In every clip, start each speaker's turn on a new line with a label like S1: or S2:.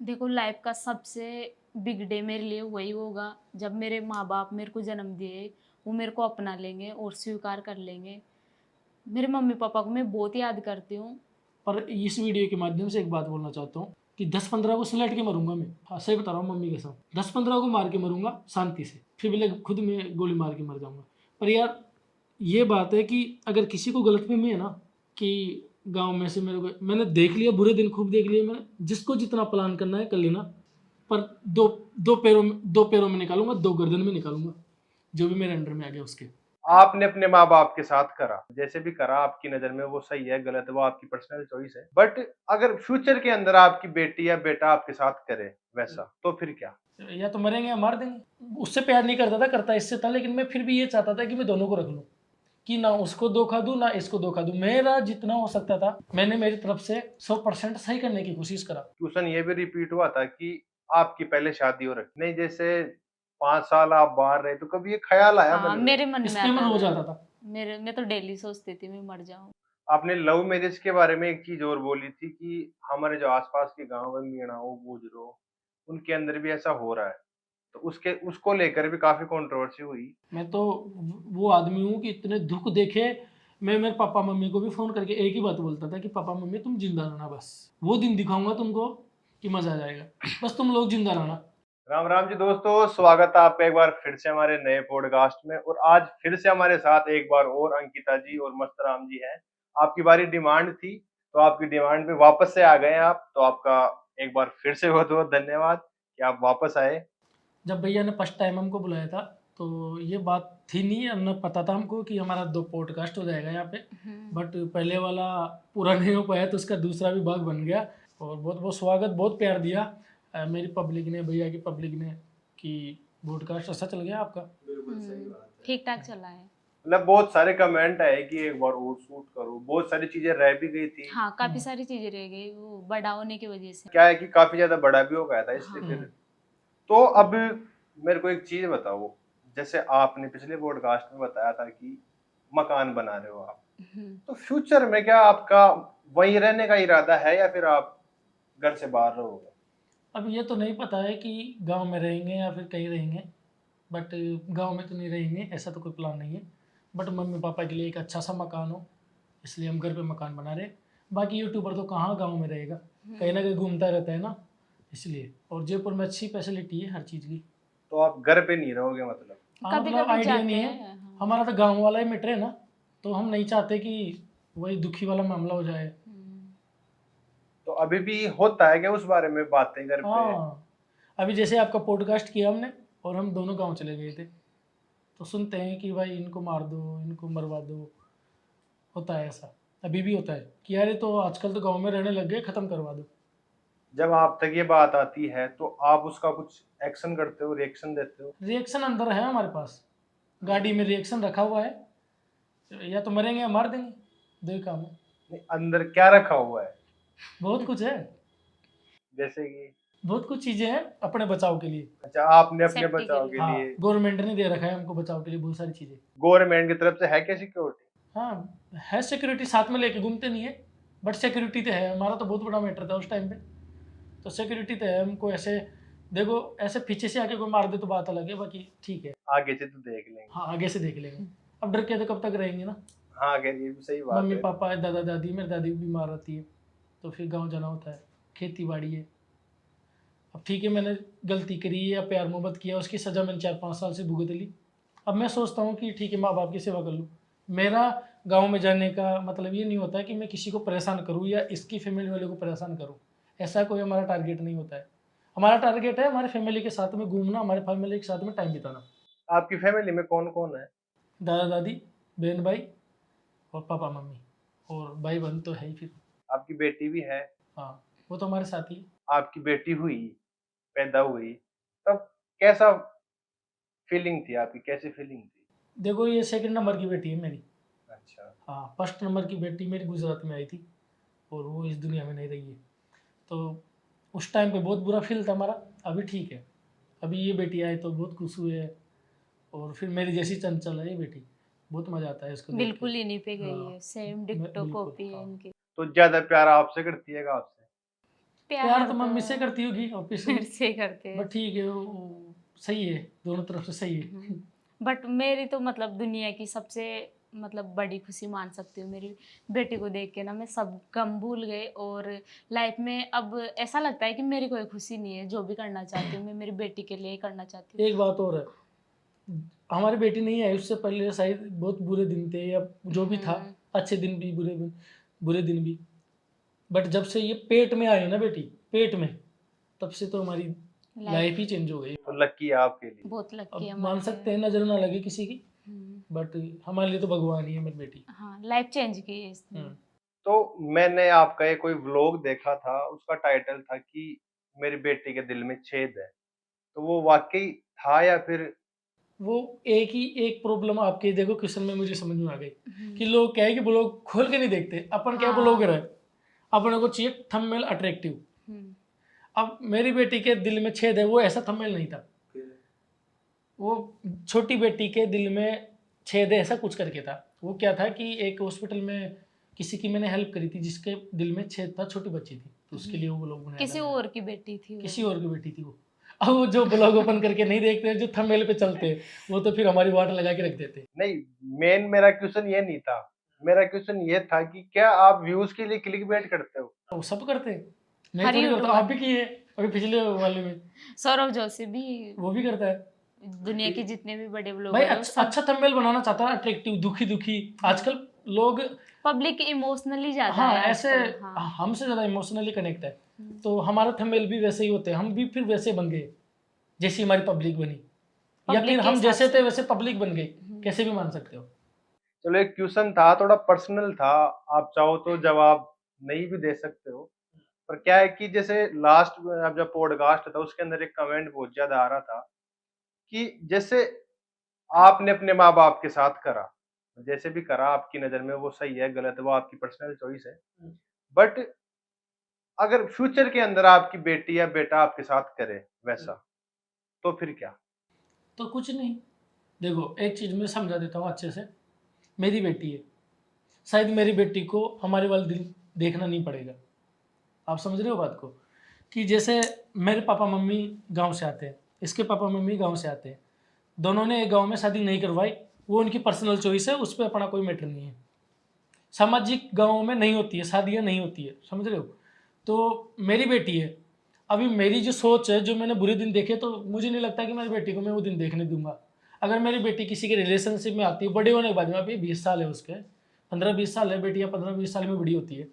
S1: देखो, लाइफ का सबसे बिग डे मेरे लिए वही होगा जब मेरे माँ बाप मेरे को जन्म दिए, वो मेरे को अपना लेंगे और स्वीकार कर लेंगे। मेरे मम्मी पापा को मैं बहुत याद करती हूँ।
S2: पर इस वीडियो के माध्यम से एक बात बोलना चाहता हूँ कि 10-15 को सलट के मरूंगा मैं। हाँ, सही बता रहा हूँ मम्मी के साथ 10-15 को मार के मरूंगा शांति से, फिर भी खुद में गोली मार के मर जाऊंगा। पर यार ये बात है कि अगर किसी को गलतफहमी है ना कि गांव में से मेरे को, मैंने देख लिया बुरे दिन, खूब देख लिए मैंने, जिसको जितना प्लान करना है कर लेना, पर दो पैरों में निकालूंगा, दो गर्दन में निकालूंगा, जो भी मेरे अंडर में आ गया उसके।
S3: आपने अपने माँ बाप के साथ करा, जैसे भी करा आपकी नजर में वो सही है गलत है वो आपकी पर्सनल चॉइस है, बट अगर फ्यूचर के अंदर आपकी बेटी या बेटा आपके साथ करे वैसा तो फिर क्या?
S2: या तो मरेंगे या मार देंगे। उससे प्यार नहीं करता था, करता इससे था, लेकिन मैं फिर भी ये चाहता था कि मैं दोनों को रख लूं, कि ना उसको धोखा दूं ना इसको धोखा दूं। मेरा जितना हो सकता था मैंने मेरी तरफ से 100% सही करने की कोशिश करा।
S3: ट्यूशन ये भी रिपीट हुआ था कि आपकी पहले शादी हो रखी नहीं, जैसे 5 साल आप बाहर रहे तो कभी ये ख्याल आया
S1: हाँ,
S3: मन में?
S1: मेरे मन में
S2: इसलिए मैं
S1: आता
S2: रो
S1: था।
S2: जाता था।
S1: मैं तो डेली सोचती थी मैं मर जाऊं।
S3: आपने लव मैरिज के बारे में एक चीज और बोली थी कि हमारे जो आसपास के गांव है मीणाओ गुजरो उनके अंदर भी ऐसा हो रहा है, तो उसके उसको लेकर भी काफी कंट्रोवर्सी हुई।
S2: मैं तो वो आदमी हूँ कि इतने दुख देखे, मैं मेरे पापा मम्मी को भी फ़ोन करके एक ही बात बोलता था कि पापा मम्मी तुम जिंदा रहना, बस वो दिन दिखाऊंगा तुमको कि मज़ा आ जाएगा, बस तुम लोग जिंदा रहना।
S3: राम राम जी दोस्तों, स्वागत है आपका एक बार फिर से हमारे नए पॉडकास्ट में। और आज फिर से हमारे साथ एक बार और अंकिता जी और मस्तराम जी हैं। आपकी बारी डिमांड थी तो आपकी डिमांड पे वापस से आ गए आप, तो आपका एक बार फिर से बहुत बहुत धन्यवाद कि आप वापस आए।
S2: जब भैया ने फर्स्ट टाइम हमको बुलाया था तो ये बात थी नहीं, हमने पता था हमको कि हमारा 2 पॉडकास्ट हो जाएगा यहाँ पे, बट पहले वाला पूरा नहीं हो पाया तो उसका दूसरा भी भाग बन गया। और बहुत बहुत स्वागत, बहुत प्यार दिया मेरी पब्लिक ने, भैया की पब्लिक ने, कि पॉडकास्ट अच्छा चल गया आपका।
S1: ठीक ठाक चला है।
S3: मतलब बहुत सारे कमेंट आए कि एक बार और शूट करो, बहुत सारी चीजें रह भी गई थी।
S1: हाँ, काफी सारी चीजें रह गई वो बड़ा होने की वजह से।
S3: क्या है कि काफी ज्यादा बड़ा भी हो गया था इसलिए
S1: हाँ।
S3: फिर। तो अब मेरे को एक चीज बताओ, जैसे आपने पिछले पॉडकास्ट में बताया था कि मकान बना रहे हो आप, तो फ्यूचर में क्या आपका वहीं रहने का इरादा है या फिर आप घर से बाहर रहोगे?
S2: अब ये तो नहीं पता है कि गांव में रहेंगे या फिर कहीं रहेंगे, बट गांव में तो नहीं रहेंगे, ऐसा तो कोई प्लान नहीं है। बट मम्मी पापा के लिए एक अच्छा सा मकान हो, इसलिए हम घर पे मकान बना रहे हैं। बाकी यूट्यूबर तो कहाँ गांव में रहेगा, कहीं ना कहीं घूमता रहता है ना, इसलिए। और जयपुर में अच्छी फैसिलिटी है हर चीज़ की।
S3: तो आप घर पे नहीं रहोगे मतलब?
S2: हाँ,
S1: कभी
S2: मतलब
S1: कभी
S2: आइडिया
S1: जाते
S2: नहीं है,
S1: हैं। हाँ।
S2: हमारा तो गांव वाला ही मैटर है ना, तो हम नहीं चाहते कि वही दुखी वाला मामला हो जाए।
S3: तो अभी भी होता है क्या उस बारे में बातें घर पे?
S2: हाँ, अभी जैसे आपका पॉडकास्ट किया हमने और हम दोनों गांव चले गए थे, तो सुनते हैं कि भाई इनको मार दो, इनको मरवा दो, होता है ऐसा। अभी भी होता है कि यार ये तो आजकल तो गांव में रहने लग गए, ख़त्म करवा दो।
S3: जब आप तक ये बात आती है तो आप उसका कुछ एक्शन करते हो, रिएक्शन देते हो?
S2: रिएक्शन अंदर है हमारे पास, गाड़ी में रिएक्शन रखा हुआ है, या तो मरेंगे या मार देंगे, दो ही काम है।
S3: नहीं, अंदर क्या रखा हुआ है?
S2: बहुत कुछ है,
S3: जैसे कि?
S2: बहुत कुछ चीज़ें हैं अपने बचाव के लिए।
S3: अच्छा, आपने अपने
S1: सेफ्टी के
S3: बचाव
S1: लिए।
S3: के
S2: हाँ,
S3: लिए?
S2: गवर्नमेंट ने दे रखा है हमको बचाव के लिए बहुत सारी चीज़ें।
S3: गवर्नमेंट की तरफ से है क्या सिक्योरिटी?
S2: हाँ, है सिक्योरिटी, साथ में लेके घूमते नहीं है, बट सिक्योरिटी तो है। हमारा तो बहुत बड़ा मैटर था उस टाइम पे, तो सिक्योरिटी तो है। हमको ऐसे देखो, ऐसे पीछे से आके कोई मार दे तो बात अलग है, बाकी ठीक है।
S3: आगे से तो देख लेंगे।
S2: हाँ, आगे से देख लेंगे, अब डर के तो कब तक रहेंगे ना।
S3: हाँ, आगे ये भी सही बात
S2: मम्मी
S3: है।
S2: पापा, दादा दादी, मेरी दादी भी बीमार रहती है, तो फिर गांव जाना होता है, खेती बाड़ी है। अब ठीक है, मैंने गलती करी है या प्यार मोहब्बत किया, उसकी सज़ा मैंने 4-5 साल से भुगत ली। अब मैं सोचता हूँ कि ठीक है, माँ बाप की सेवा कर लूँ। मेरा गांव में जाने का मतलब ये नहीं होता है कि मैं किसी को परेशान करूँ या इसकी फैमिली वाले को परेशान करूँ, ऐसा कोई हमारा टारगेट नहीं होता है। हमारा टारगेट है हमारे फैमिली के साथ में घूमना, हमारे फैमिली के साथ में टाइम बिताना।
S3: आपकी फैमिली में कौन कौन है?
S2: दादा दादी, बहन भाई और पापा मम्मी, और भाई बहन तो है ही फिर।
S3: आपकी बेटी भी है?
S2: हाँ, वो तो हमारे साथ ही है।
S3: आपकी बेटी हुई, पैदा हुई, तब कैसा फीलिंग थी आपकी, कैसी फीलिंग थी?
S2: देखो, ये सेकंड नंबर की बेटी है मेरी।
S3: अच्छा।
S2: हाँ, फर्स्ट नंबर की बेटी मेरी गुजरात में आई थी और वो इस दुनिया में नहीं रही है, तो उस टाइम पे बहुत बुरा फील था हमारा। अभी ठीक है, अभी ये बेटी आई तो बहुत खुश हुए है। और फिर मेरी जैसी चंचल है ये बेटी, बहुत मज़ा आता है इसको देख के।
S1: बिल्कुल इन्हीं पे गई
S2: हाँ,
S1: है, सेम डिट्टो
S2: बिल्कुल,
S1: कॉपी है
S2: हाँ।
S1: इनकी।
S3: तो ज्यादा प्यार आपसे करती है आपसे?
S2: प्यार तो मम्मी से करती होगी ऑब्वियसली,
S1: मेरे से करते हैं।
S2: बट ठीक है वो सही है, दोनों तरफ से सही है।
S1: बट मेरी तो मतलब दुनिया की सबसे मतलब बड़ी खुशी मान सकती हूँ मेरी बेटी को देख के ना, मैं सब गम भूल गए और लाइफ में अब ऐसा लगता है कि मेरी कोई खुशी नहीं है। जो भी करना चाहती हूँ मैं मेरी बेटी के लिए ही करना चाहती हूँ।
S2: एक बात और है, हमारी बेटी नहीं आई उससे पहले शायद बहुत बुरे दिन थे या जो भी था, अच्छे दिन भी बुरे दिन भी, बट जब से ये पेट में आई ना बेटी, पेट में, तब से तो हमारी लाइफ ही चेंज हो गई।
S3: तो लकी है आपके लिए।
S1: बहुत लकी
S2: अब
S1: है
S2: मान सकते हैं नजर ना लगे किसी की, बट हमारे लिए तो भगवान ही है मेरी बेटी।
S1: हाँ, लाइफ चेंज की है इसने।
S3: तो मैंने आपका ये कोई व्लॉग देखा था, उसका टाइटल था कि मेरी बेटी के दिल में छेद है, तो वो वाकई था या फिर?
S2: वो एक प्रॉब्लम आपके देखो क्वेश्चन में मुझे समझ में आ गई कि लोग क्या है कि ब्लॉग खोल के नहीं देखते, अपन क्या ब्लॉगर है, अपने को चाहिए थंबनेल अट्रैक्टिव। अब मेरी बेटी के दिल में छेद है, वो ऐसा थंबनेल नहीं था, वो छोटी बेटी के दिल में छेद है ऐसा कुछ करके था। वो क्या था कि एक हॉस्पिटल में किसी की मैंने हेल्प करी थी जिसके दिल में छेद था, छोटी बच्ची थी, तो उसके लिए वो लोग बनाया
S1: किसी
S2: था।
S1: और की बेटी थी वो।
S2: किसी और की बेटी थी वो। अब वो जो ब्लॉग ओपन करके नहीं देखते, जो थंबनेल पे चलते हैं, वो तो फिर हमारी वाट लगा के रख देते।
S3: नहीं, मेन मेरा क्वेश्चन ये नहीं था। मेरा क्वेश्चन ये था कि क्या आप व्यूज के लिए क्लिक बेट करते हो?
S2: वो सब करते हैं, मैं
S1: हर
S2: थोड़ी करता हूँ, आप भी
S1: यूट्यूबर
S2: किए अभी पिछले वाले में,
S1: सौरभ जोशी भी,
S2: वो भी करता है।
S1: दुनिया के जितने भी बड़े
S2: भाई
S1: ब्लॉगर हैं
S2: अच्छा थंबनेल बनाना चाहता है, अट्रैक्टिव, दुखी दुखी। आजकल लोग
S1: पब्लिक इमोशनली ज्यादा
S2: हाँ
S1: है
S2: ऐसे
S1: आजकल। हाँ।
S2: हमसे ज्यादा इमोशनली कनेक्ट है, तो हमारा थंबनेल भी वैसे ही होते हैं, हम भी फिर वैसे बन गए जैसी हमारी पब्लिक बनी, या
S1: Public
S2: फिर
S1: के
S2: हम
S1: हिसाब
S2: जैसे
S1: से।
S2: थे वैसे पब्लिक बन गई, कैसे भी मान सकते हो।
S3: चलो, एक क्वेश्चन था, थोड़ा पर्सनल था, आप चाहो तो जवाब नहीं भी दे सकते हो। पर क्या है कि जैसे लास्ट अब जब पॉडकास्ट था उसके अंदर एक कमेंट बहुत ज्यादा आ रहा था कि जैसे आपने अपने माँ बाप के साथ करा, जैसे भी करा आपकी नजर में वो सही है गलत है वो आपकी पर्सनल चॉइस है, बट अगर फ्यूचर के अंदर आपकी बेटी या बेटा आपके साथ करे वैसा, तो फिर क्या?
S2: तो कुछ नहीं, देखो एक चीज़ मैं समझा देता हूँ अच्छे से। मेरी बेटी है, शायद मेरी बेटी को हमारे वाले दिल देखना नहीं पड़ेगा। आप समझ रहे हो बात को, कि जैसे मेरे पापा मम्मी गांव से आते हैं, इसके पापा मम्मी गांव से आते हैं, दोनों ने एक गांव में शादी नहीं करवाई, वो उनकी पर्सनल चॉइस है, उस पर अपना कोई मैटर नहीं है। सामाजिक गाँव में नहीं होती है, शादियाँ नहीं होती है, समझ रहे हो। तो मेरी बेटी है, अभी मेरी जो सोच है, जो मैंने बुरे दिन देखे, तो मुझे नहीं लगता कि मेरी बेटी को मैं वो दिन देखने दूंगा। अगर मेरी बेटी किसी के रिलेशनशिप में आती है बड़े होने के बाद में, अभी 20 साल है उसके, 15-20 साल है, बेटियाँ 15-20 साल में बड़ी होती है,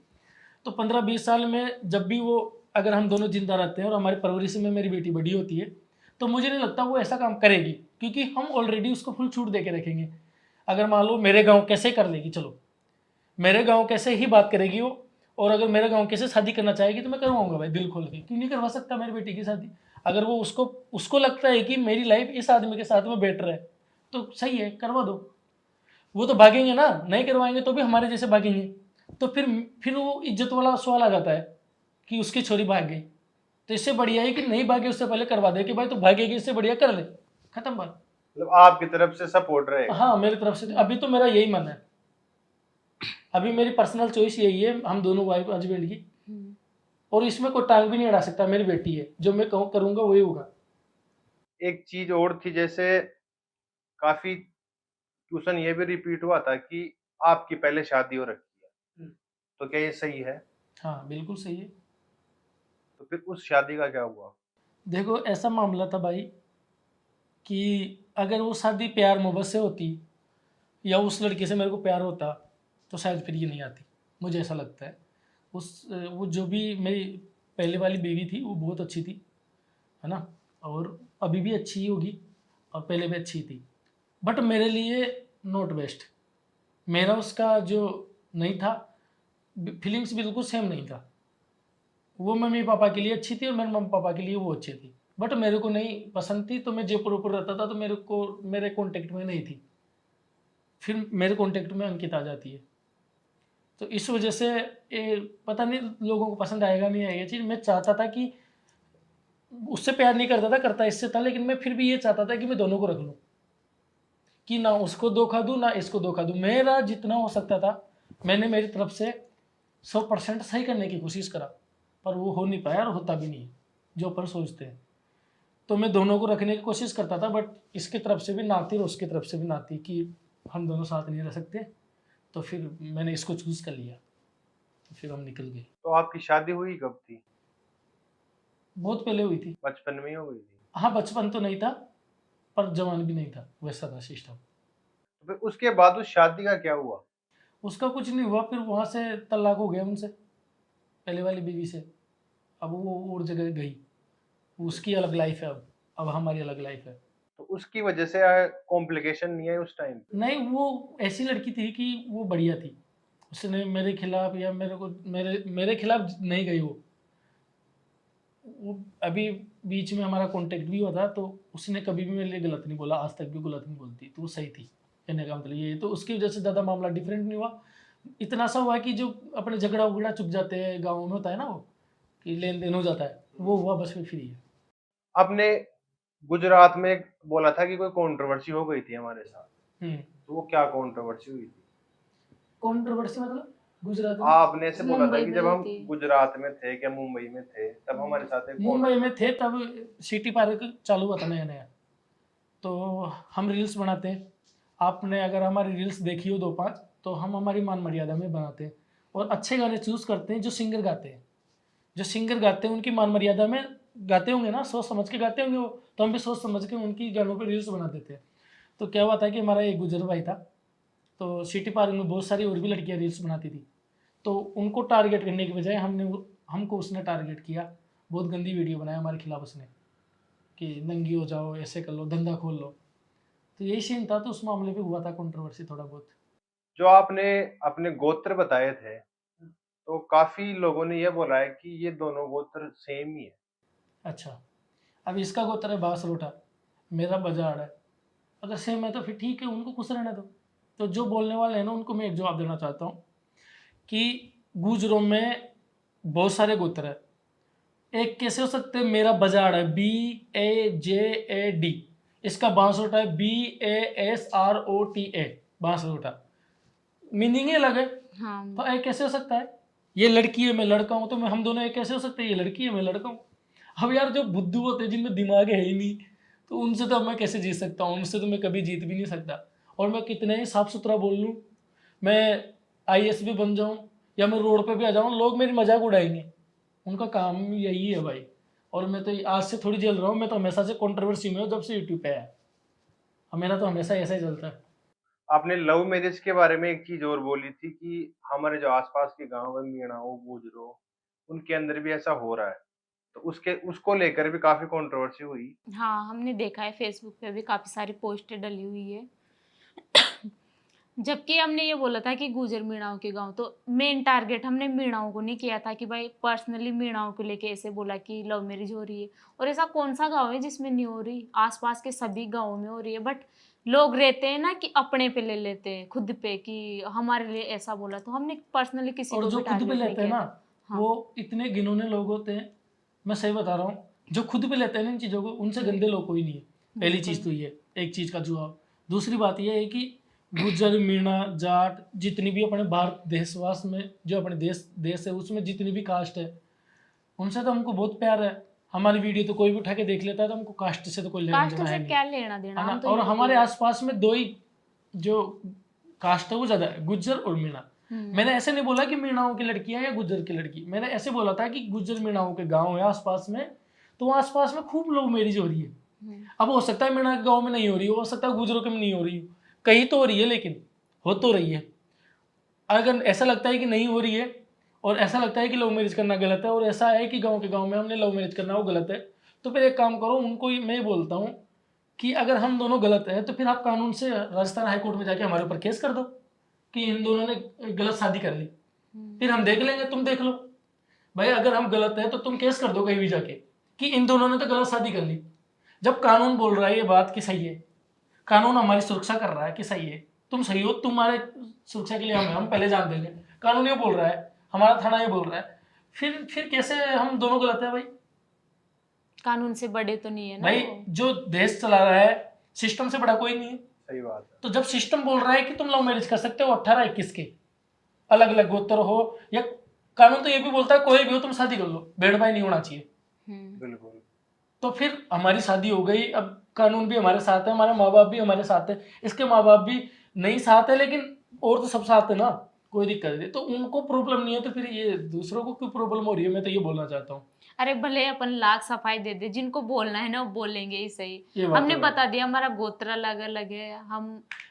S2: तो 15-20 साल में जब भी वो, अगर हम दोनों जिंदा रहते हैं और हमारी परवरिश में मेरी बेटी बड़ी होती है, तो मुझे नहीं लगता वो ऐसा काम करेगी, क्योंकि हम ऑलरेडी उसको फुल छूट दे के रखेंगे। अगर मान लो मेरे गाँव कैसे कर लेगी, चलो मेरे गाँव कैसे ही बात करेगी वो, और अगर मेरे गाँव कैसे शादी करना चाहेगी तो मैं करवाऊंगा भाई, दिल खोल के, क्यों नहीं करवा सकता मेरी बेटी की शादी। अगर वो उसको उसको लगता है कि मेरी लाइफ इस आदमी के साथ में बेटर है, तो सही है, करवा दो। वो तो भागेंगे ना, नहीं करवाएंगे तो भी हमारे जैसे भागेंगे, तो फिर वो इज्जत वाला सवाल आ जाता है कि उसकी छोरी भाग गई। तो इससे बढ़िया है कि नहीं भागे, उससे पहले करवा दे कि भाई तो भागेगी, इससे बढ़िया कर ले, खत्म बात।
S3: मतलब आपकी तरफ से सपोर्ट रहेगा?
S2: हाँ मेरी तरफ से अभी तो मेरा यही मन है, अभी मेरी पर्सनल चॉइस यही है, हम दोनों वाइफ हस्बैंड की, और इसमें कोई टांग भी नहीं अड़ा सकता। मेरी बेटी है, जो मैं करूंगा वही होगा।
S3: एक चीज और थी, जैसे काफी क्वेश्चन ये भी रिपीट हुआ था कि आपकी पहले शादी हो रखी है, तो क्या ये सही है?
S2: हाँ बिल्कुल सही है।
S3: तो फिर उस शादी का क्या हुआ?
S2: देखो ऐसा मामला था भाई कि अगर वो शादी प्यार मोहब्बत से होती, या उस लड़के से मेरे को प्यार होता, तो शायद फिर ये नहीं आती, मुझे ऐसा लगता है। वो जो भी मेरी पहले वाली बीवी थी वो बहुत अच्छी थी, है ना, और अभी भी अच्छी ही होगी, और पहले भी अच्छी थी, बट मेरे लिए नॉट बेस्ट। मेरा उसका जो नहीं था, फीलिंग्स बिल्कुल सेम नहीं था। वो मम्मी पापा के लिए अच्छी थी और मेरे मम्मी पापा के लिए वो अच्छी थी, बट मेरे को नहीं पसंद थी। तो मैं जयपुर ऊपर रहता था, तो मेरे कॉन्टेक्ट में नहीं थी, फिर मेरे कॉन्टेक्ट में अंकित आ जाती है। तो इस वजह से ये पता नहीं लोगों को पसंद आएगा नहीं आएगा चीज़। मैं चाहता था कि उससे प्यार नहीं करता था, करता इससे था, लेकिन मैं फिर भी ये चाहता था कि मैं दोनों को रख लूँ, कि ना उसको धोखा दूँ ना इसको धोखा दूँ। मेरा जितना हो सकता था मैंने मेरी तरफ से 100% सही करने की कोशिश करा। पर वो हो नहीं पाया और होता भी नहीं है जो अपन सोचते हैं। तो मैं दोनों को रखने की कोशिश करता था, बट इसकी तरफ से भी ना थी और उसकी तरफ से भी ना थी कि हम दोनों साथ नहीं रह सकते। तो फिर मैंने इसको चूज़ कर लिया, तो फिर हम निकल गए।
S3: तो आपकी शादी हुई कब थी?
S2: बहुत पहले हुई थी।
S3: बचपन में ही हो गई थी?
S2: हाँ, बचपन तो नहीं था पर जवान भी नहीं था, वैसा था सिस्टम।
S3: तो फिर उसके बाद उस शादी का क्या हुआ?
S2: उसका कुछ नहीं हुआ, फिर वहाँ से तलाक हो गया उनसे, पहले वाली बीवी से। अब वो और जगह गई, उसकी अलग लाइफ है। अब हमारी अलग लाइफ है।
S3: तो उसकी वजह से कॉम्प्लिकेशन नहीं है उस टाइम?
S2: नहीं, वो ऐसी लड़की थी कि वो बढ़िया थी। उसने मेरे खिलाफ या मेरे खिलाफ नहीं गई वो अभी बीच में हमारा कांटेक्ट भी हुआ था, तो उसने कभी भी मेरे लिए गलत नहीं बोला, आज तक भी गलत नहीं बोलती, तो वो सही थी। कहने का मतलब ये, तो उसकी वजह से ज़्यादा मामला डिफरेंट नहीं हुआ। इतना सा हुआ कि जो अपने झगड़ा उगड़ा चुप जाते हैं गाँव में, होता है ना वो, कि लेन देन हो जाता है, वो हुआ, बस फिर फ्री है।
S3: आपने गुजरात में बोला था कि कोई कंट्रोवर्सी हो गई थी हमारे साथ, तो वो क्या कंट्रोवर्सी हुई थी?
S2: कंट्रोवर्सी मतलब गुजरात में?
S3: आपने ऐसे बोला था
S1: मुंबई
S3: कि
S1: में
S3: जब
S1: हुई
S3: हम
S1: थी।
S3: गुजरात में थे, क्या मुंबई में थे, तब हमारे साथ एक
S2: मुंबई में थे तब सिटी पार्क चालू हुआ था नया नया, तो हम रील्स बनाते हैं। आपने अगर हमारी रील्स देखी हो 2-5, तो हम हमारी मान मर्यादा में बनाते हैं और अच्छे गाने चूज़ करते हैं। जो सिंगर गाते हैं, उनकी मान मर्यादा में गाते होंगे ना, सोच समझ के गाते होंगे वो, तो हम भी सोच समझ के उनकी गानों पे रील्स बना देते हैं। तो क्या हुआ था कि हमारा एक गुजर भाई था, तो सिटी पार्क में बहुत सारी और भी लड़कियाँ रील्स बनाती थी, तो उनको टारगेट करने की बजाय हमको उसने टारगेट किया। बहुत गंदी वीडियो बनाया हमारे खिलाफ उसने, कि नंगी हो जाओ, ऐसे कर लो, धंधा खोल लो। तो यही सीन था, तो उस मामले पे हुआ था कंट्रोवर्सी थोड़ा बहुत।
S3: जो आपने अपने गोत्र बताए थे, तो काफी लोगों ने ये बोला है कि ये दोनों गोत्र सेम ही है।
S2: अच्छा, अब इसका गोत्र है बासरोटा, मेरा बजाड़ है। अगर सेम है तो फिर ठीक है, उनको खुश रहने दो। तो जो बोलने वाले हैं ना, उनको मैं एक जवाब देना चाहता हूँ कि गुजरों में बहुत सारे गोत्र है। एक कैसे हो सकते हैं, मेरा बजाड़ है BAJAD, इसका बांसरोटा है BASROTA, बांसरोटा, मीनिंग ही अलग है।
S1: हाँ।
S2: तो एक कैसे हो सकता है, ये लड़की है मैं लड़का हूँ, तो मैं हम दोनों एक कैसे हो सकते हैं, ये लड़की है मैं लड़का हूँ। अब यार जो बुद्धू होते हैं जिनमें दिमाग है ही नहीं, तो उनसे तो मैं कैसे जीत सकता हूँ, उनसे तो मैं कभी जीत भी नहीं सकता। और मैं कितना ही साफ सुथरा बोल लूँ, मैं IAS भी बन जाऊँ या मैं रोड पे भी आ जाऊँ, लोग मेरी मजाक उड़ाएंगे। उनका काम यही है भाई। और मैं तो आज से थोड़ी झेल रहा हूँ, मैं तो हमेशा से कंट्रोवर्सी में हूँ जब से यूट्यूब पे आया। और मेरा तो हमेशा ऐसा ही चलता है।
S3: आपने लव मैरिज के बारे में एक चीज और बोली थी कि हमारे जो आसपास के गांव है, मीणाओं, गुजरों, उनके अंदर भी ऐसा हो रहा है। तो उसके उसको लेकर भी काफी कंट्रोवर्सी हुई।
S1: हाँ, हमने देखा है फेसबुक पे भी काफ़ी सारी पोस्टें डली हुई है। जबकि हमने ये बोला था कि गुजर मीणाओं के गांव, तो मेन टारगेट हमने मीणाओं को नहीं किया था कि भाई पर्सनली मीणाओं को लेके ऐसे बोला कि लव मैरिज हो रही है। और ऐसा कौन सा गांव है जिसमें नहीं हो रही, आसपास के सभी गांवों में हो रही है। बट लोग रहते हैं ना कि अपने पे ले लेते हैं, खुद पे, कि हमारे लिए ऐसा बोला, तो हमने पर्सनली किसी
S2: और
S1: को
S2: जो
S1: भी
S2: खुद पे
S1: टारगेट नहीं
S2: लेते हैं
S1: किया
S2: ना,
S1: था। हाँ।
S2: वो इतने गिनौने लोग होते हैं, मैं सही बता रहा हूँ। जो खुद पे लेते हैं ना इन चीज़ों को, उनसे गंदे लोग कोई नहीं है। पहली चीज़ तो ये, एक चीज़ का जवाब। दूसरी बात ये है कि गुज्जर, मीणा, जाट, जितनी भी अपने भारत देशवास में, जो अपने देश है उसमें जितनी भी कास्ट है, उनसे तो हमको बहुत प्यार है। हमारी वीडियो तो कोई भी उठा के देख लेता है, तो हमको कास्ट से तो कोई लेना
S1: कास्ट
S2: देना
S1: से
S2: है नहीं,
S1: क्या लेना देना,
S2: है ना।
S1: हम तो
S2: और
S1: यूपी
S2: हमारे
S1: है।
S2: आसपास में दो ही जो कास्ट है वो ज़्यादा है, गुज्जर और मीणा। मैंने ऐसे नहीं बोला कि मीणाओं की लड़की है या गुज्जर की लड़की, मैंने ऐसे बोला था कि गुज्जर मीणाओं के गांव है आसपास में, तो आसपास में खूब लव मैरिज हो रही है। अब हो सकता है मीणा के गांव में नहीं हो रही हो सकता है गुज्जरों के में नहीं हो रही हो, कहीं तो हो रही है, लेकिन हो तो रही है। अगर ऐसा लगता है कि नहीं हो रही है और ऐसा लगता है कि लव मैरिज करना गलत है, और ऐसा है कि गाँव के गाँव में हमने लव मैरिज करना वो गलत है, तो फिर एक काम करो, उनको मैं ये बोलता हूँ कि अगर हम दोनों गलत हैं तो फिर आप कानून से राजस्थान हाई कोर्ट में जाके हमारे ऊपर केस कर दो कि इन दोनों ने गलत शादी कर ली। फिर हम देख लेंगे, तुम देख लो भाई, अगर हम गलत हैं तो तुम केस कर दो कहीं भी जाके कि इन दोनों ने तो गलत शादी कर ली। जब कानून बोल रहा है ये बात कि सही है, कानून हमारी सुरक्षा कर रहा है कि सही है, तुम सही हो, तुम्हारे सुरक्षा के लिए हम पहले जान देंगे, कानून ये बोल रहा है, हमारा थाना ये बोल रहा है, फिर कैसे हम दोनों गलत है भाई?
S1: कानून से बड़े तो नहीं है ना
S2: भाई
S1: वो।
S2: जो देश चला रहा है, सिस्टम से बड़ा कोई नहीं है।
S3: सही बात है।
S2: तो जब सिस्टम बोल रहा है कि तुम लव मैरिज कर सकते हो 18-21 के, अलग अलग गोत्र हो या कानून तो ये भी बोलता है कोई भी हो तुम शादी कर लो, भेदभाव नहीं होना चाहिए।
S3: बिल्कुल।
S2: तो फिर हमारी शादी हो गई, अब कानून भी हमारे साथ है, हमारे माँ बाप भी हमारे साथ है, इसके माँ बाप भी नहीं साथ है, लेकिन और तो सब साथ है ना, कोई दिक्कत नहीं, तो उनको प्रॉब्लम नहीं है, तो फिर ये दूसरों को क्यों प्रॉब्लम हो रही है, मैं तो ये बोलना चाहता हूँ।
S1: अरे भले अपन लाख सफाई दे दे, जिनको बोलना है ना वो बोलेंगे ही सही।
S2: ये बात
S1: हमने
S2: तो है।
S1: बता दिया हमारा गोत्र अलग अलग है, हम